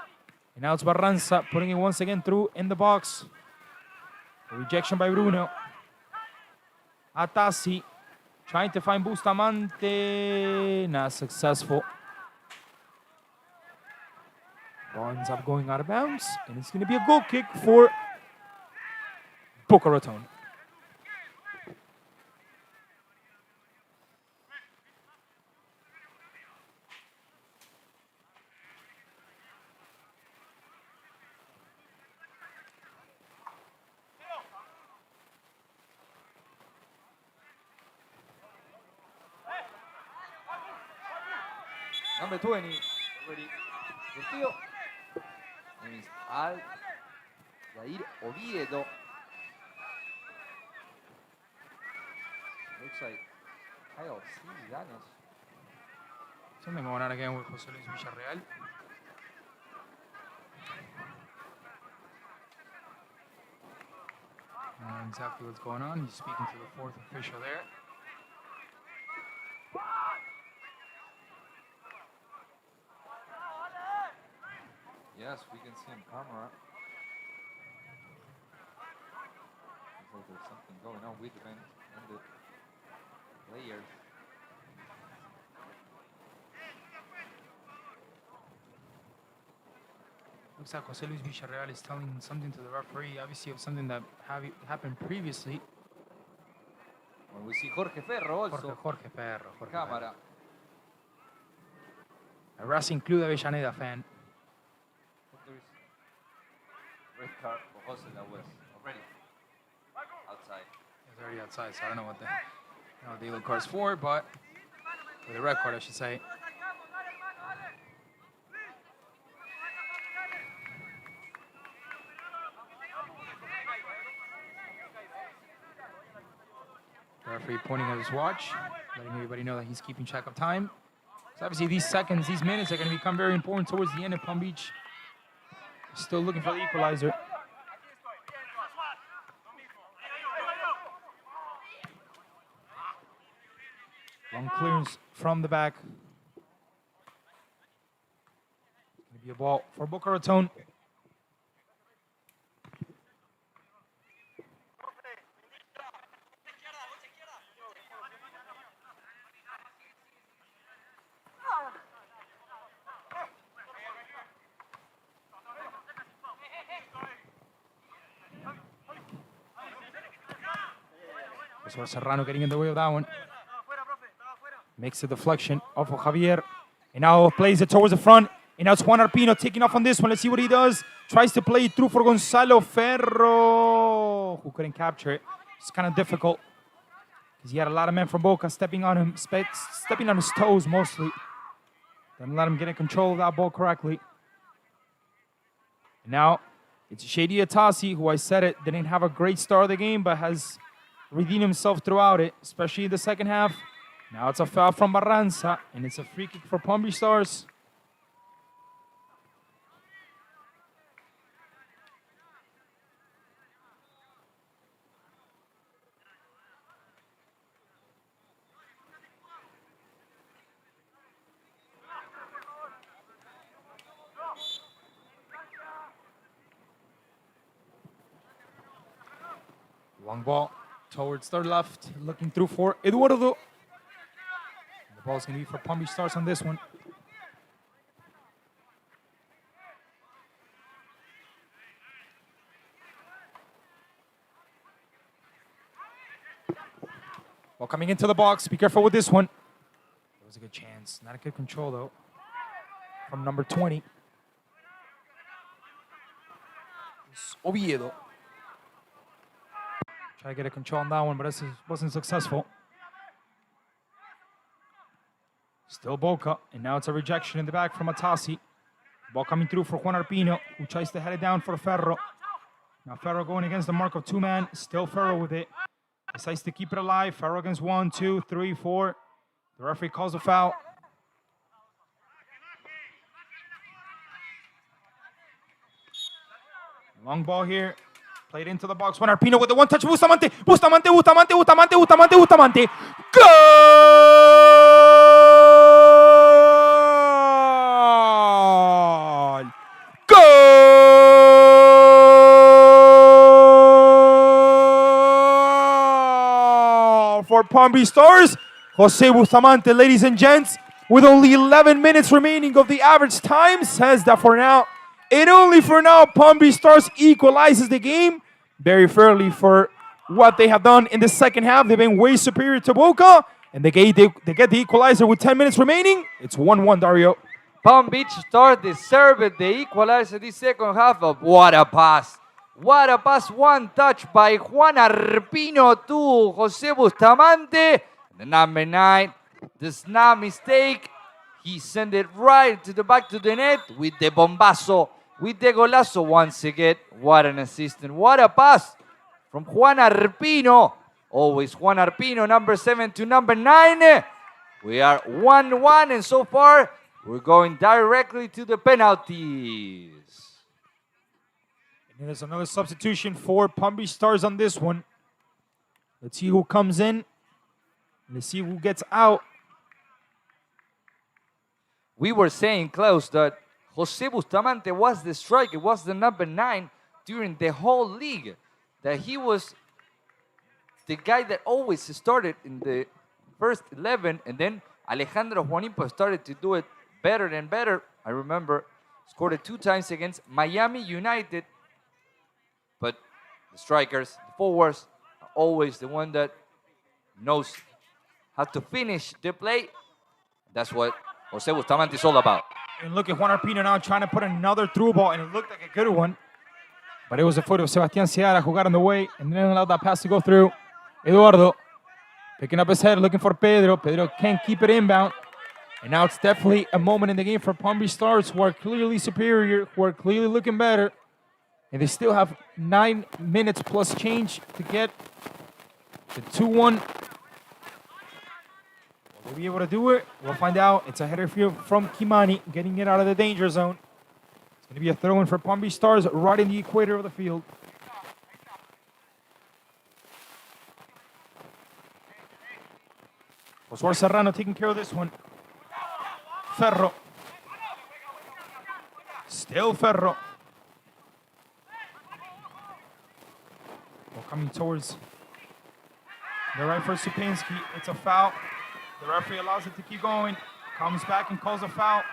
And now it's Barranza putting it once again through in the box. A rejection by Bruno. Atasi trying to find Bustamante. Not successful. Ball ends up going out of bounds, and it's going to be a goal kick for Boca Raton. Number 20, already the field. Name is Aldair Oviedo. Looks like Kyle Ciudadanos. Something going on again with José Luis Villarreal. Exactly what's going on. He's speaking to the fourth official there. Yes, we can see on camera. Looks like there's something going on with the bench and the players. Looks like José Luis Villarreal is telling something to the referee, obviously of something that happened previously. When we see Jorge Ferro also. Jorge Ferro. Cámara. A Racing Club de Avellaneda fan. card for Jose that was already outside. It's already outside, so I don't know what the yellow card's for, but for the red card, I should say. The referee pointing at his watch, letting everybody know that he's keeping track of time. So obviously these seconds, these minutes are going to become very important towards the end of Palm Beach. Still looking for the equalizer. Long clearance from the back. It's going to be a ball for Boca Raton. So Serrano getting in the way of that one. Makes a deflection off of Javier. And now plays it towards the front. And now it's Juan Arpino taking off on this one. Let's see what he does. Tries to play it through for Gonzalo Ferro, who couldn't capture it. It's kind of difficult because he had a lot of men from Boca stepping on him, stepping on his toes mostly. Didn't let him get in control of that ball correctly. And now it's Shady Atasi, who I said it, didn't have a great start of the game, but has redeemed himself throughout it, especially in the second half. Now it's a foul from Barranza, and it's a free kick for Palm Beach Stars. Long ball towards their left, looking through for Eduardo. And the ball's going to be for Palm Beach Stars on this one. Ball coming into the box. Be careful with this one. That was a good chance. Not a good control, though, from number 20. It's Oviedo. Try to get a control on that one, but this wasn't successful. Still Boca, and now it's a rejection in the back from Atasi. Ball coming through for Juan Arpino, who tries to head it down for Ferro. Now Ferro going against the mark of two man. Still Ferro with it. Decides to keep it alive. Ferro against 1, 2, 3, 4. The referee calls a foul. Long ball here. Played into the box. Juan Arpino with the one touch. Bustamante. Bustamante. Bustamante. Bustamante. Bustamante. Bustamante. Goal! Goal! For Palm Beach Stars. Jose Bustamante, ladies and gents, with only 11 minutes remaining of the average time, says that for now, and only for now, Palm Beach Stars equalizes the game very fairly for what they have done in the second half. They've been way superior to Boca, and they get the equalizer with 10 minutes remaining. It's 1-1, Dario. Palm Beach Stars deserved the equalizer this second half. But what a pass. What a pass. One touch by Juan Arpino to Jose Bustamante. The number 9, the snap mistake. He sent it right to the back to the net with the bombazo. With the golazo once again. What an assistant. What a pass from Juan Arpino. Always Juan Arpino, number 7 to number 9. We are 1-1, and so far, we're going directly to the penalties. And there's another substitution for Palm Beach Stars on this one. Let's see who comes in. Let's see who gets out. We were saying, Klaus, that Jose Bustamante was the striker, was the number 9 during the whole league. That he was the guy that always started in the first 11, and then Alejandro Juanipo started to do it better and better. I remember scored it 2 times against Miami United. But the strikers, the forwards, are always the one that knows how to finish the play. That's what Jose Bustamante is all about. And look at Juan Arpino now trying to put another through ball, and it looked like a good one. But it was a foot of Sebastián Seara who got in the way and then allowed that pass to go through. Eduardo picking up his head, looking for Pedro. Pedro can't keep it inbound. And now it's definitely a moment in the game for Palm Beach Stars, who are clearly superior, who are clearly looking better. And they still have 9 minutes plus change to get the 2-1. Will they be able to do it? We'll find out. It's a header from Kimani, getting it out of the danger zone. It's going to be a throw-in for Palm Beach Stars right in the equator of the field. Josué Serrano taking care of this one. Ferro. Still Ferro. Well, coming towards the right for Supinski. It's a foul. The referee allows it to keep going. Comes back and calls a foul.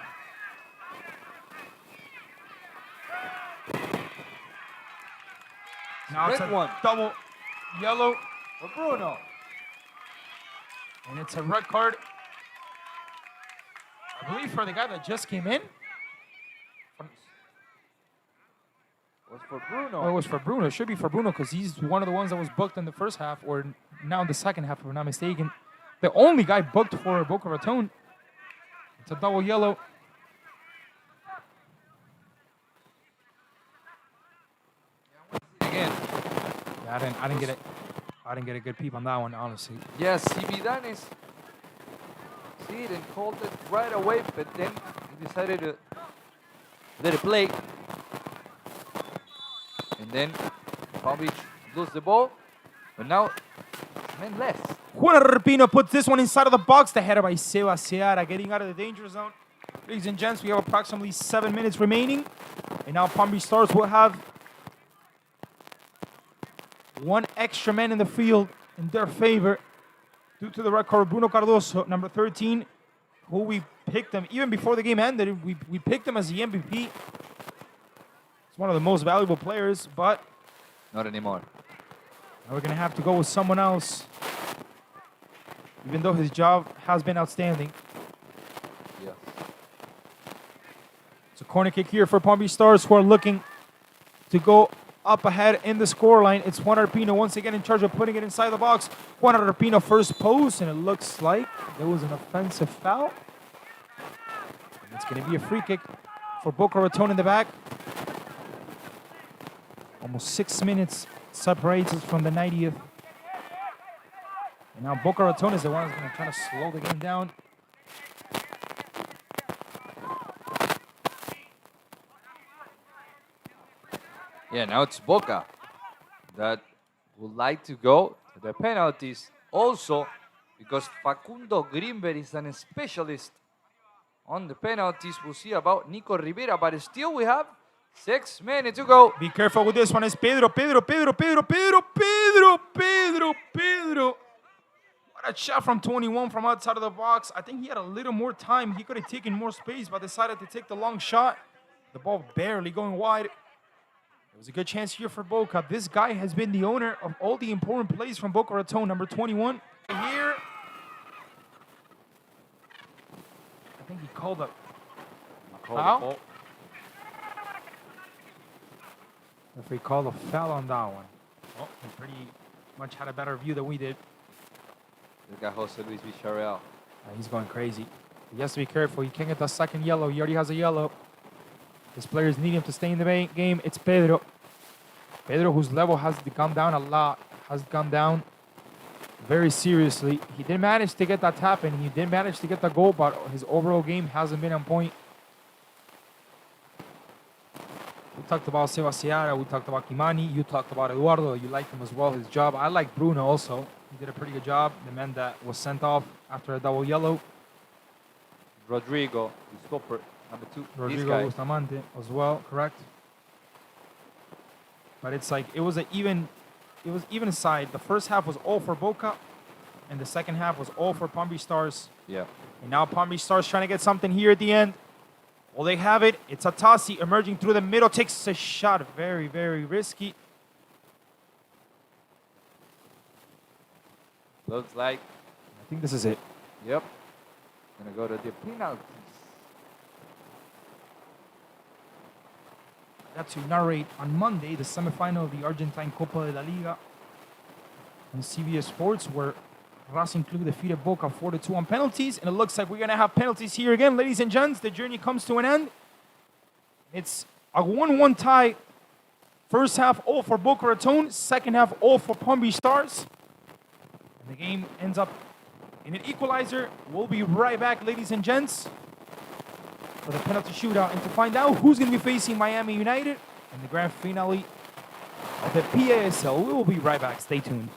Now it's a double yellow for Bruno. And it's a red card, I believe, for the guy that just came in. Was for Bruno. Oh, it was for Bruno. It should be for Bruno because he's one of the ones that was booked in the first half, or now in the second half, if I'm not mistaken. The only guy booked for Boca Raton. It's a double yellow. Again. Yeah, I didn't get it. I didn't get a good peep on that one, honestly. Yes, Cividanes see it and called it right away, but then he decided to let it play. And then Palm Beach lose the ball, but now men less. Juan Arpino puts this one inside of the box. The header by Seba Seara getting out of the danger zone. Ladies and gents, we have approximately 7 minutes remaining. And now Palm Beach Stars will have one extra man in the field in their favor due to the red card. Bruno Cardoso, number 13, who we picked him even before the game ended. We picked him as the MVP. He's one of the most valuable players, but Not anymore. now we're going to have to go with someone else, even though his job has been outstanding. Yes. It's a corner kick here for Palm Beach Stars, who are looking to go up ahead in the scoreline. It's Juan Arpino once again in charge of putting it inside the box. Juan Arpino first post, and it looks like there was an offensive foul. And it's going to be a free kick for Boca Raton in the back. Almost 6 minutes separates us from the 90th. And now Boca Raton is the one that's going to try to slow the game down. Yeah, now it's Boca that would like to go to the penalties. Also, because Facundo Greenberg is a specialist on the penalties. We'll see about Nico Rivera, but still we have 6 minutes to go. Be careful with this one. It's Pedro. What a shot from 21 from outside of the box. I think he had a little more time. He could have taken more space, but decided to take the long shot. The ball barely going wide. It was a good chance here for Boca. This guy has been the owner of all the important plays from Boca Raton, number 21. Here, I think he called a foul. Referee called a foul on that one. Oh, he pretty much had a better view than we did. This guy Jose Luis Villarreal. He's going crazy. He has to be careful. He can't get the second yellow. He already has a yellow. His players need him to stay in the game. It's Pedro. Pedro, whose level has gone down a lot, has gone down very seriously. He did manage to get that tap in. He did manage to get the goal, but his overall game hasn't been on point. We talked about Seba Seara. We talked about Kimani. You talked about Eduardo. You liked him as well, his job. I like Bruno also. He did a pretty good job. The man that was sent off after a double yellow. Rodrigo, the stopper, number 2. Rodrigo Bustamante as well, correct? But it's like it was even side. The first half was all for Boca, and the second half was all for Palm Beach Stars. Yeah. And now Palm Beach Stars trying to get something here at the end. Well, they have it. It's Atasi emerging through the middle, takes a shot. Very, very risky. Looks like. I think this is it. Yep. Gonna go to the penalties. got to narrate on Monday the semifinal of the Argentine Copa de la Liga on CBS Sports, where Racing Club defeated Boca 4-2 on penalties. And it looks like we're going to have penalties here again. Ladies and gents, the journey comes to an end. It's a 1-1 tie. First half, all for Boca Raton. Second half, all for Palm Beach Stars. And the game ends up in an equalizer. We'll be right back, ladies and gents, for the penalty shootout, and to find out who's going to be facing Miami United in the grand finale of the PASL. We will be right back. Stay tuned.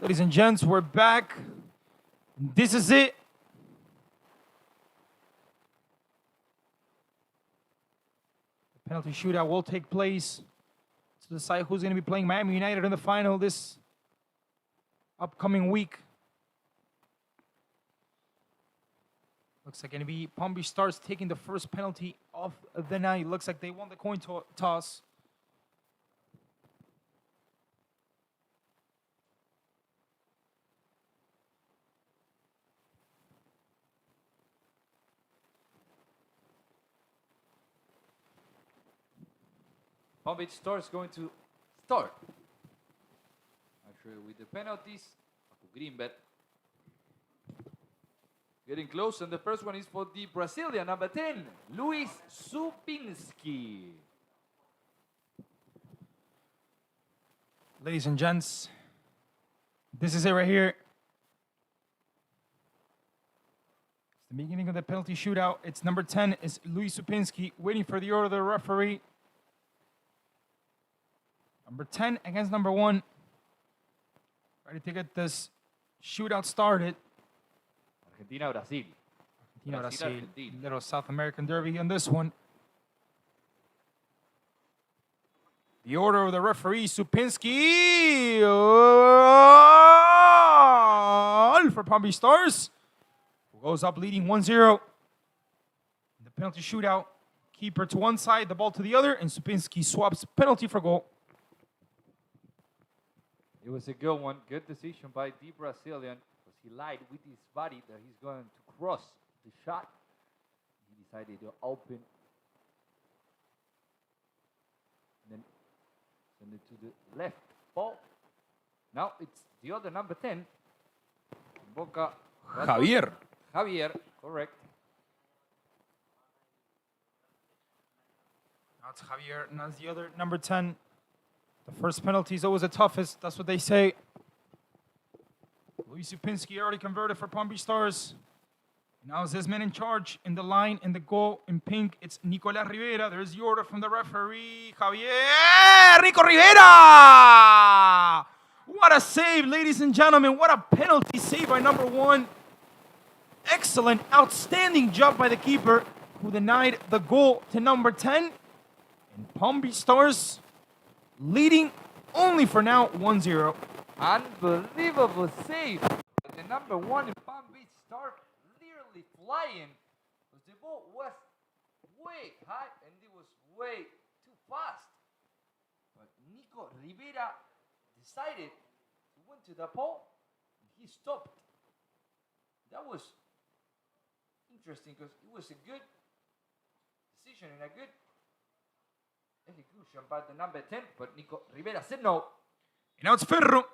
Ladies and gents, we're back. This is it. The penalty shootout will take place to decide who's going to be playing Miami United in the final this upcoming week. Looks like going to be Palm Beach Stars taking the first penalty of the night. Looks like they won the coin toss. Palm Beach Stars going to start. Actually, with the penalties, green bet. Getting close, and the first one is for the Brazilian, number 10, Luis Supinski. Ladies and gents, this is it right here. It's the beginning of the penalty shootout. It's number 10, is Luis Supinski, waiting for the order of the referee. Number 10 against number 1. Ready to get this shootout started. Argentina, Brasil. Brazil. Argentina. Little South American derby on this one. The order of the referee, Supinski. For Palm Beach Stars. Who goes up leading 1-0. The penalty shootout. Keeper to one side, the ball to the other, and Supinski swaps penalty for goal. It was a good one. Good decision by the Brazilian. Because he lied with his body that he's going to cross the shot. He decided to open. And then send it to the left ball. Now it's the other number 10. Boca Raton. Javier, correct. Now it's Javier, now it's the other number 10. The first penalty is always the toughest. That's what they say. Luis Supinski already converted for Palm Beach Stars. Now is his man in charge. In the line, in the goal, in pink, it's Nicolás Rivera. There's the order from the referee, Javier Rico Rivera! What a save, ladies and gentlemen. What a penalty save by number 1. Excellent, outstanding job by the keeper, who denied the goal to number 10. And Palm Beach Stars leading only for now 1-0. Unbelievable save. The number 1 in Palm Beach start literally flying. Because the ball was way high and it was way too fast. But Nico Rivera decided to went to the pole and he stopped. That was interesting because it was a good decision and a good execution by the number 10, but Nico Rivera said no. And now it's Ferro.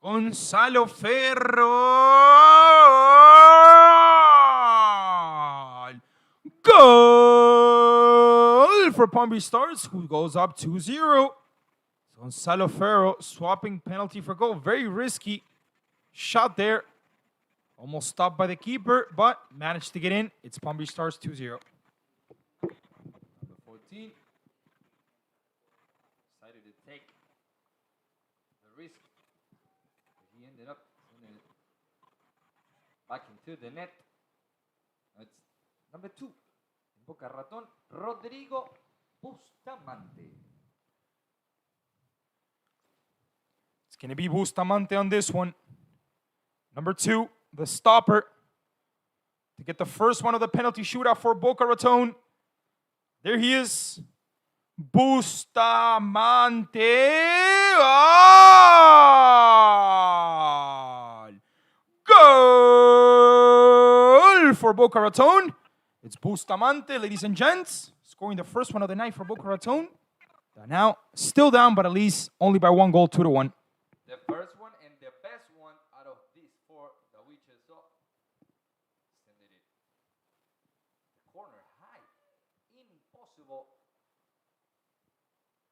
Gonzalo Ferro. Goal for Palm Beach Stars, who goes up 2-0. Gonzalo Ferro swapping penalty for goal. Very risky shot there. Almost stopped by the keeper, but managed to get in. It's Palm Beach Stars 2-0. Number 14. Decided to take the risk. But he ended up sending it back into the net. It's number 2. Boca Raton, Rodrigo Bustamante. It's going to be Bustamante on this one. Number 2, the stopper. To get the first one of the penalty shootout for Boca Raton. There he is. Bustamante. Goal for Boca Raton. It's Bustamante, ladies and gents, scoring the first one of the night for Boca Raton. They're now still down, but at least only by 1 goal, 2-1. The first one and the best one out of these 4 that we just saw. Send it in. The corner high. Impossible.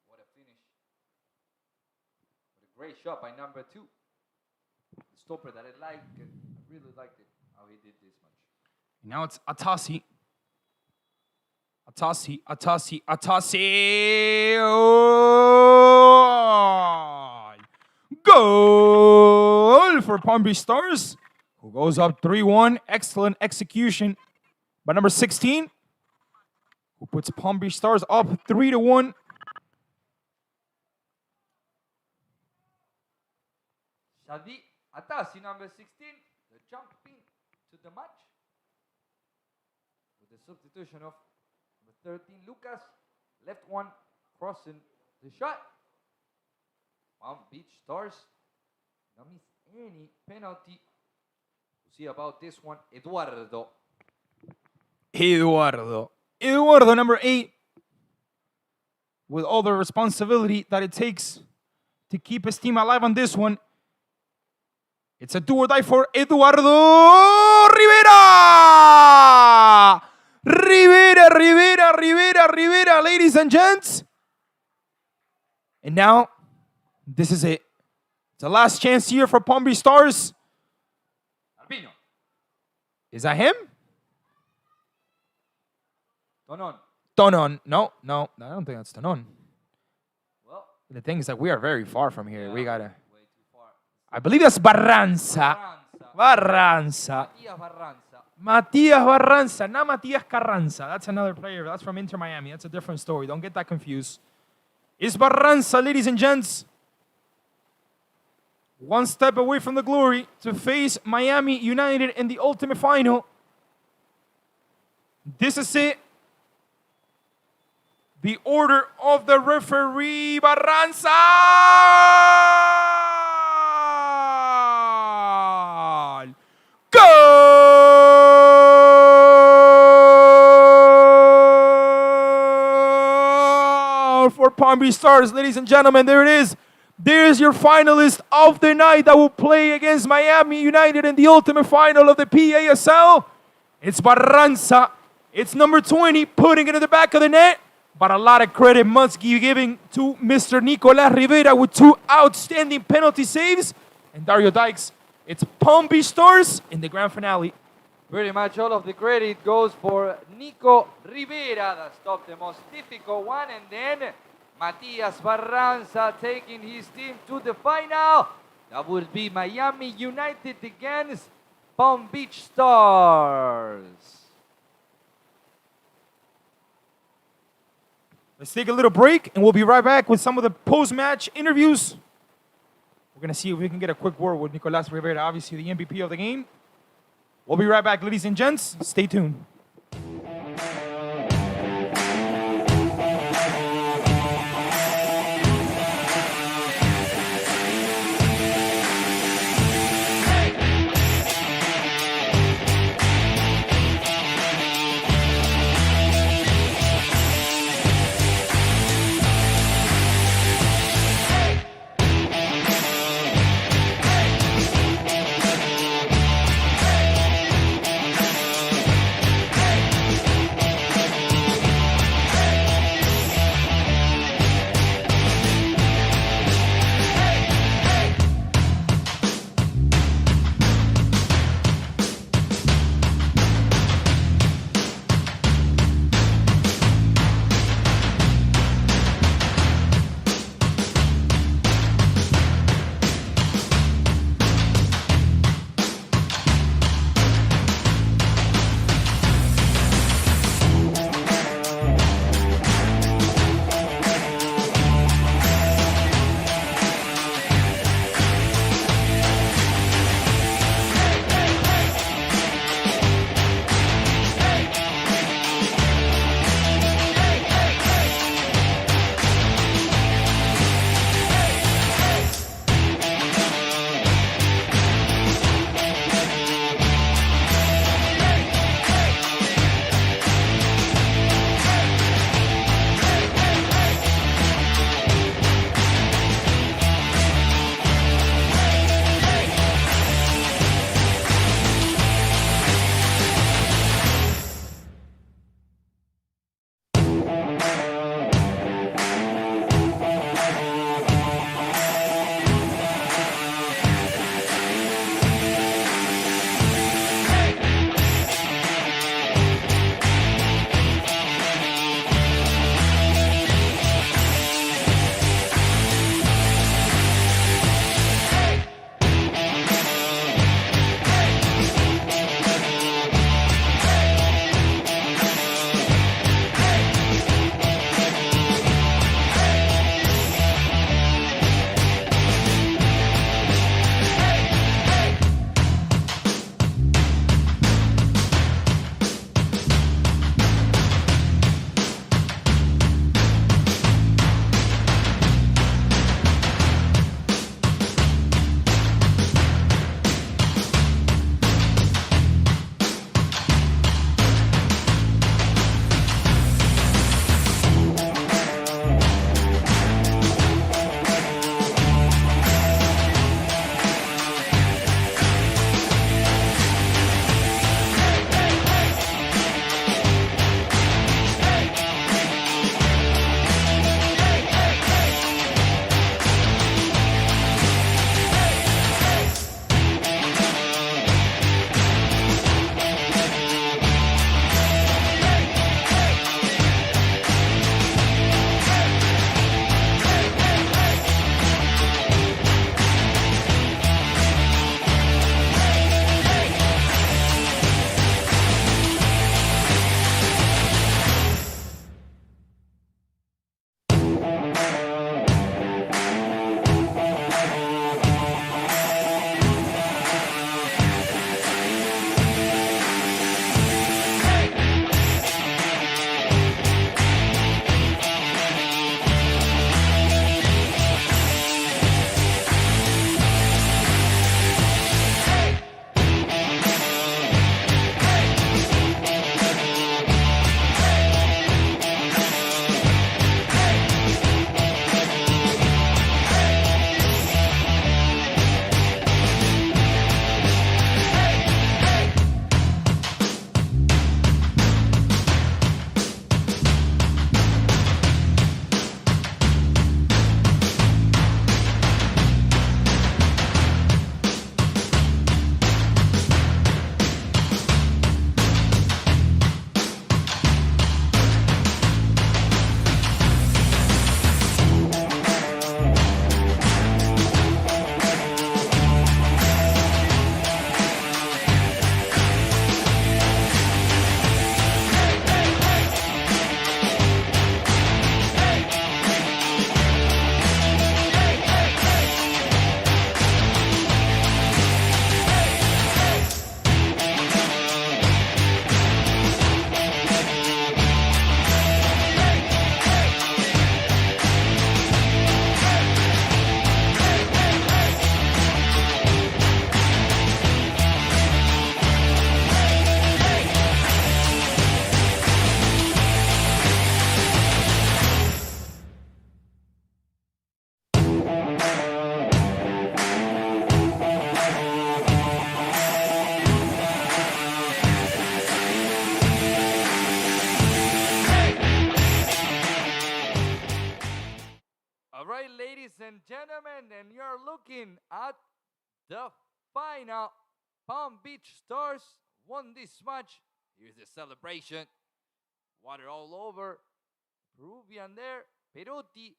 What a finish. What a great shot by number 2. The stopper that I like. I really liked it, how he did this much. Now it's Atasi. Atasi. Oh! Goal for Palm Beach Stars, who goes up 3-1. Excellent execution by number 16, who puts Palm Beach Stars up 3-1. Shadi Atasi, number 16, the jumping to the match. With the substitution of number 13, Lucas, left one, crossing the shot. Palm Beach Stars, not miss any penalty. We'll see about this one, Eduardo. Eduardo, number 8, with all the responsibility that it takes to keep his team alive on this one. It's a do or die for Eduardo Rivera, ladies and gents. And now, this is it. It's the last chance here for Palm Beach Stars. Albino. Is that him? Tonon. No, I don't think that's Tonon. Well, The thing is that we are very far from here. yeah, We gotta. way too far. I believe that's Barranza. Matias Barranza. Matias Barranza, not Matias Carranza. That's another player. That's from Inter Miami. That's a different story. Don't get that confused. It's Barranza, ladies and gents. One step away from the glory to face Miami United in the ultimate final. This is it. The order of the referee, Barranza! Goal for Palm Beach Stars, ladies and gentlemen. There it is. There's your finalist of the night that will play against Miami United in the ultimate final of the PASL. It's Barranza. It's number 20, putting it in the back of the net. But a lot of credit must be given to Mr. Nicolas Rivera with 2 outstanding penalty saves. And Dario Dykes, it's Palm Beach Stars in the grand finale. Pretty much all of the credit goes for Nico Rivera that stopped the most difficult one, and then Matias Barranza taking his team to the final. That would be Miami United against Palm Beach Stars. Let's take a little break, and we'll be right back with some of the post-match interviews. We're going to see if we can get a quick word with Nicolas Rivera, obviously the MVP of the game. We'll be right back, ladies and gents. Stay tuned. All right, ladies and gentlemen, and you're looking at the final. Palm Beach Stars won this match. Here's the celebration. Water all over. Peruvian there. Perotti.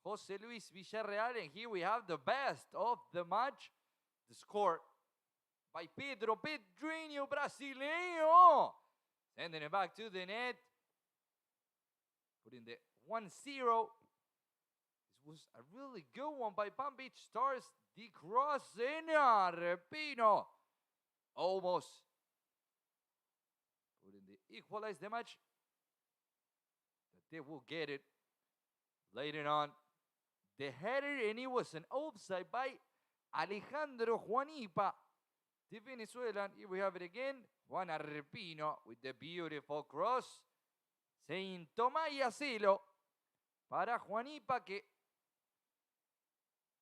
Jose Luis Villarreal. And here we have the best of the match. The score by Pedro Pedrinho, Brasileño. Sending it back to the net. Putting the 1-0. This was a really good one by Palm Beach Stars. The cross in Repino. Almost putting the equalize the match. But they will get it later on. The header, and it was an offside by Alejandro Juanipa, the Venezuelan. Here we have it again. Juan Arpino with the beautiful cross. Saying toma y hacelo para Juanipa, que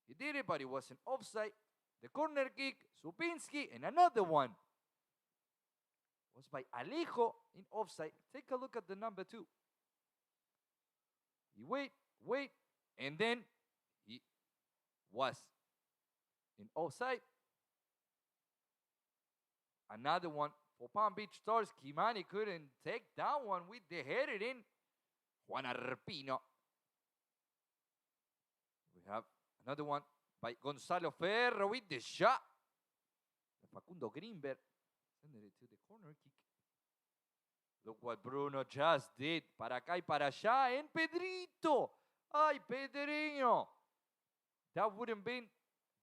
he did it, but it was an offside. The corner kick, Supinski, and another one was by Alejo in offside. Take a look at the number 2. He wait, and then he was in offside. Another one for Palm Beach Stars. Kimani couldn't take that one with the header in. Juan Arpino. We have another one by Gonzalo Ferro with the shot. Facundo Greenberg sending it to the corner kick. Look what Bruno just did. Para acá y para allá. En Pedrito. Ay, Pedrinho. That would have been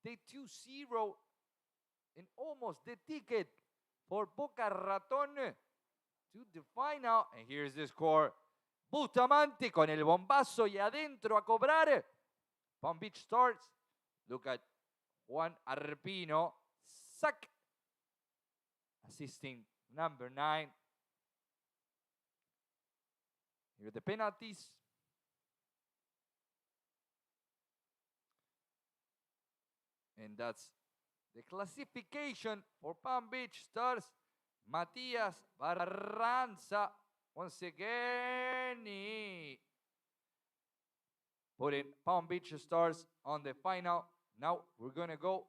the 2-0 and almost the ticket for Boca Raton to the final. And here's the score. Bustamante con el bombazo y adentro a cobrar. Palm Beach Stars. Look at Juan Arpino. Sack. Assisting number 9. Here are the penalties. And that's the classification for Palm Beach Stars. Matias Barranza once again putting Palm Beach Stars on the final. Now we're going to go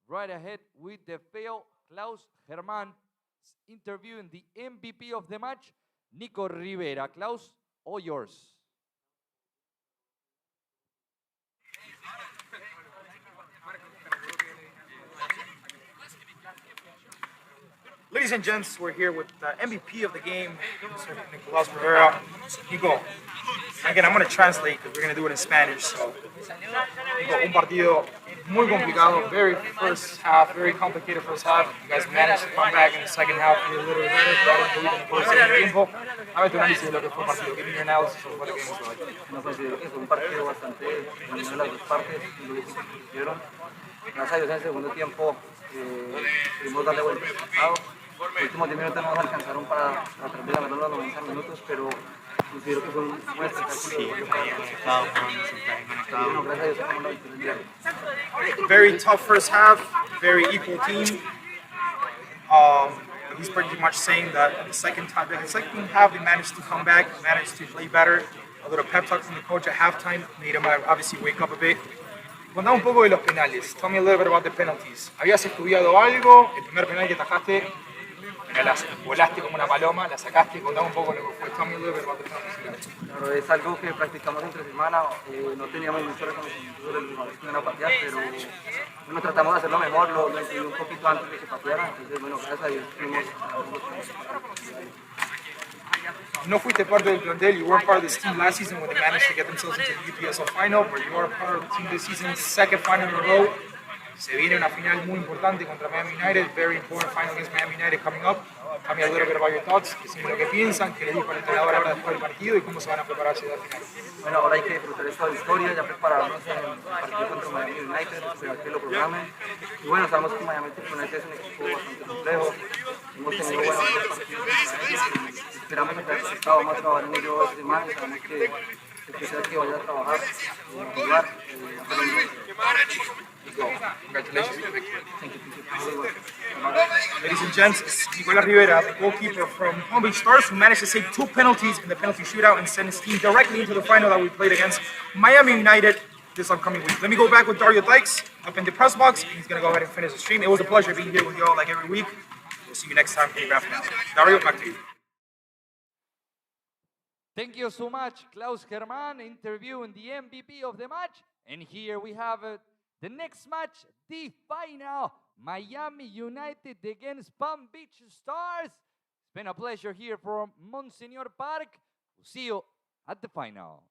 right ahead with the fail. Klaus Germán's interviewing the MVP of the match, Nico Rivera. Klaus, all yours. Ladies and gents, we're here with the MVP of the game, Mr. Nicolas Rivera. Nico, again, I'm going to translate because we're going to do it in Spanish. So, Nico, un partido muy complicado, very first half, very complicated first half. You guys managed to come back in the second half, a little bit better, pero en el segundo tiempo. A ver, tu análisis de lo que fue el partido. Give me your analysis of what the game was like. No considero que fue un partido bastante unido en las dos partes, lo que hicieron. Gracias a Dios en el segundo tiempo pudimos darle vuelta al resultado. Los últimos 10 minutos no nos alcanzaron para tratar de ganar los 90 minutos, pero considero que fue un buen espectáculo. Gracias a Dios sacamos la victoria. Very tough first half, very equal team. He's pretty much saying that the second half they managed to come back, managed to play better. A little pep talk from the coach at halftime made him obviously wake up a bit. Contame un poco de los penales. Tell me a little bit about the penalties. ¿Habías estudiado algo? El primer penal que atajaste, volaste como una paloma, la sacaste. Contame un poco lo que fue. Tell me a little bit about the penalties. Claro, es algo que practicamos entre semana. No teníamos mucho reconocimiento sobre el jugador que iban a patear, pero bueno, tratamos de hacerlo mejor. Lo entendí un poquito antes de que pateara. Entonces, bueno, gracias a Dios fuimos. No fuiste parte del plantel. You weren't part of this team last season when they managed to get themselves into the UPSL final, but you are part of the team this season, second final in a row. Se viene una final muy importante contra Miami United, very important final against Miami United coming up. Tell me a little bit about your thoughts, decime lo que piensan, qué le dijo al entrenador ahora después del partido y cómo se van a preparar hacia la final. Bueno, ahora hay que disfrutar esta victoria, ya prepararnos en el partido contra Miami United, esperar que lo programen. Y bueno, sabemos que Miami United es un equipo bastante complejo, hemos tenido buenos partidos, esperamos sacar el resultado, vamos a trabajar en ello esta semana y sabemos que Empecé aquí a volver a trabajar, jugar, hacer lo mismo. Congratulations. Thank you. Ladies and gents, Nicolas Rivera, the goalkeeper from Palm Beach Stars, who managed to save 2 penalties in the penalty shootout and send his team directly into the final that we played against Miami United this upcoming week. Let me go back with Dario Dykes up in the press box. He's going to go ahead and finish the stream. It was a pleasure being here with you all like every week. We'll see you next time for the grand finale. Dario, back to you. Thank you so much, Klaus Hermann, interviewing the MVP of the match. And here we have the next match, the final, Miami United against Palm Beach Stars. It's been a pleasure here from Monsignor Park. We'll see you at the final.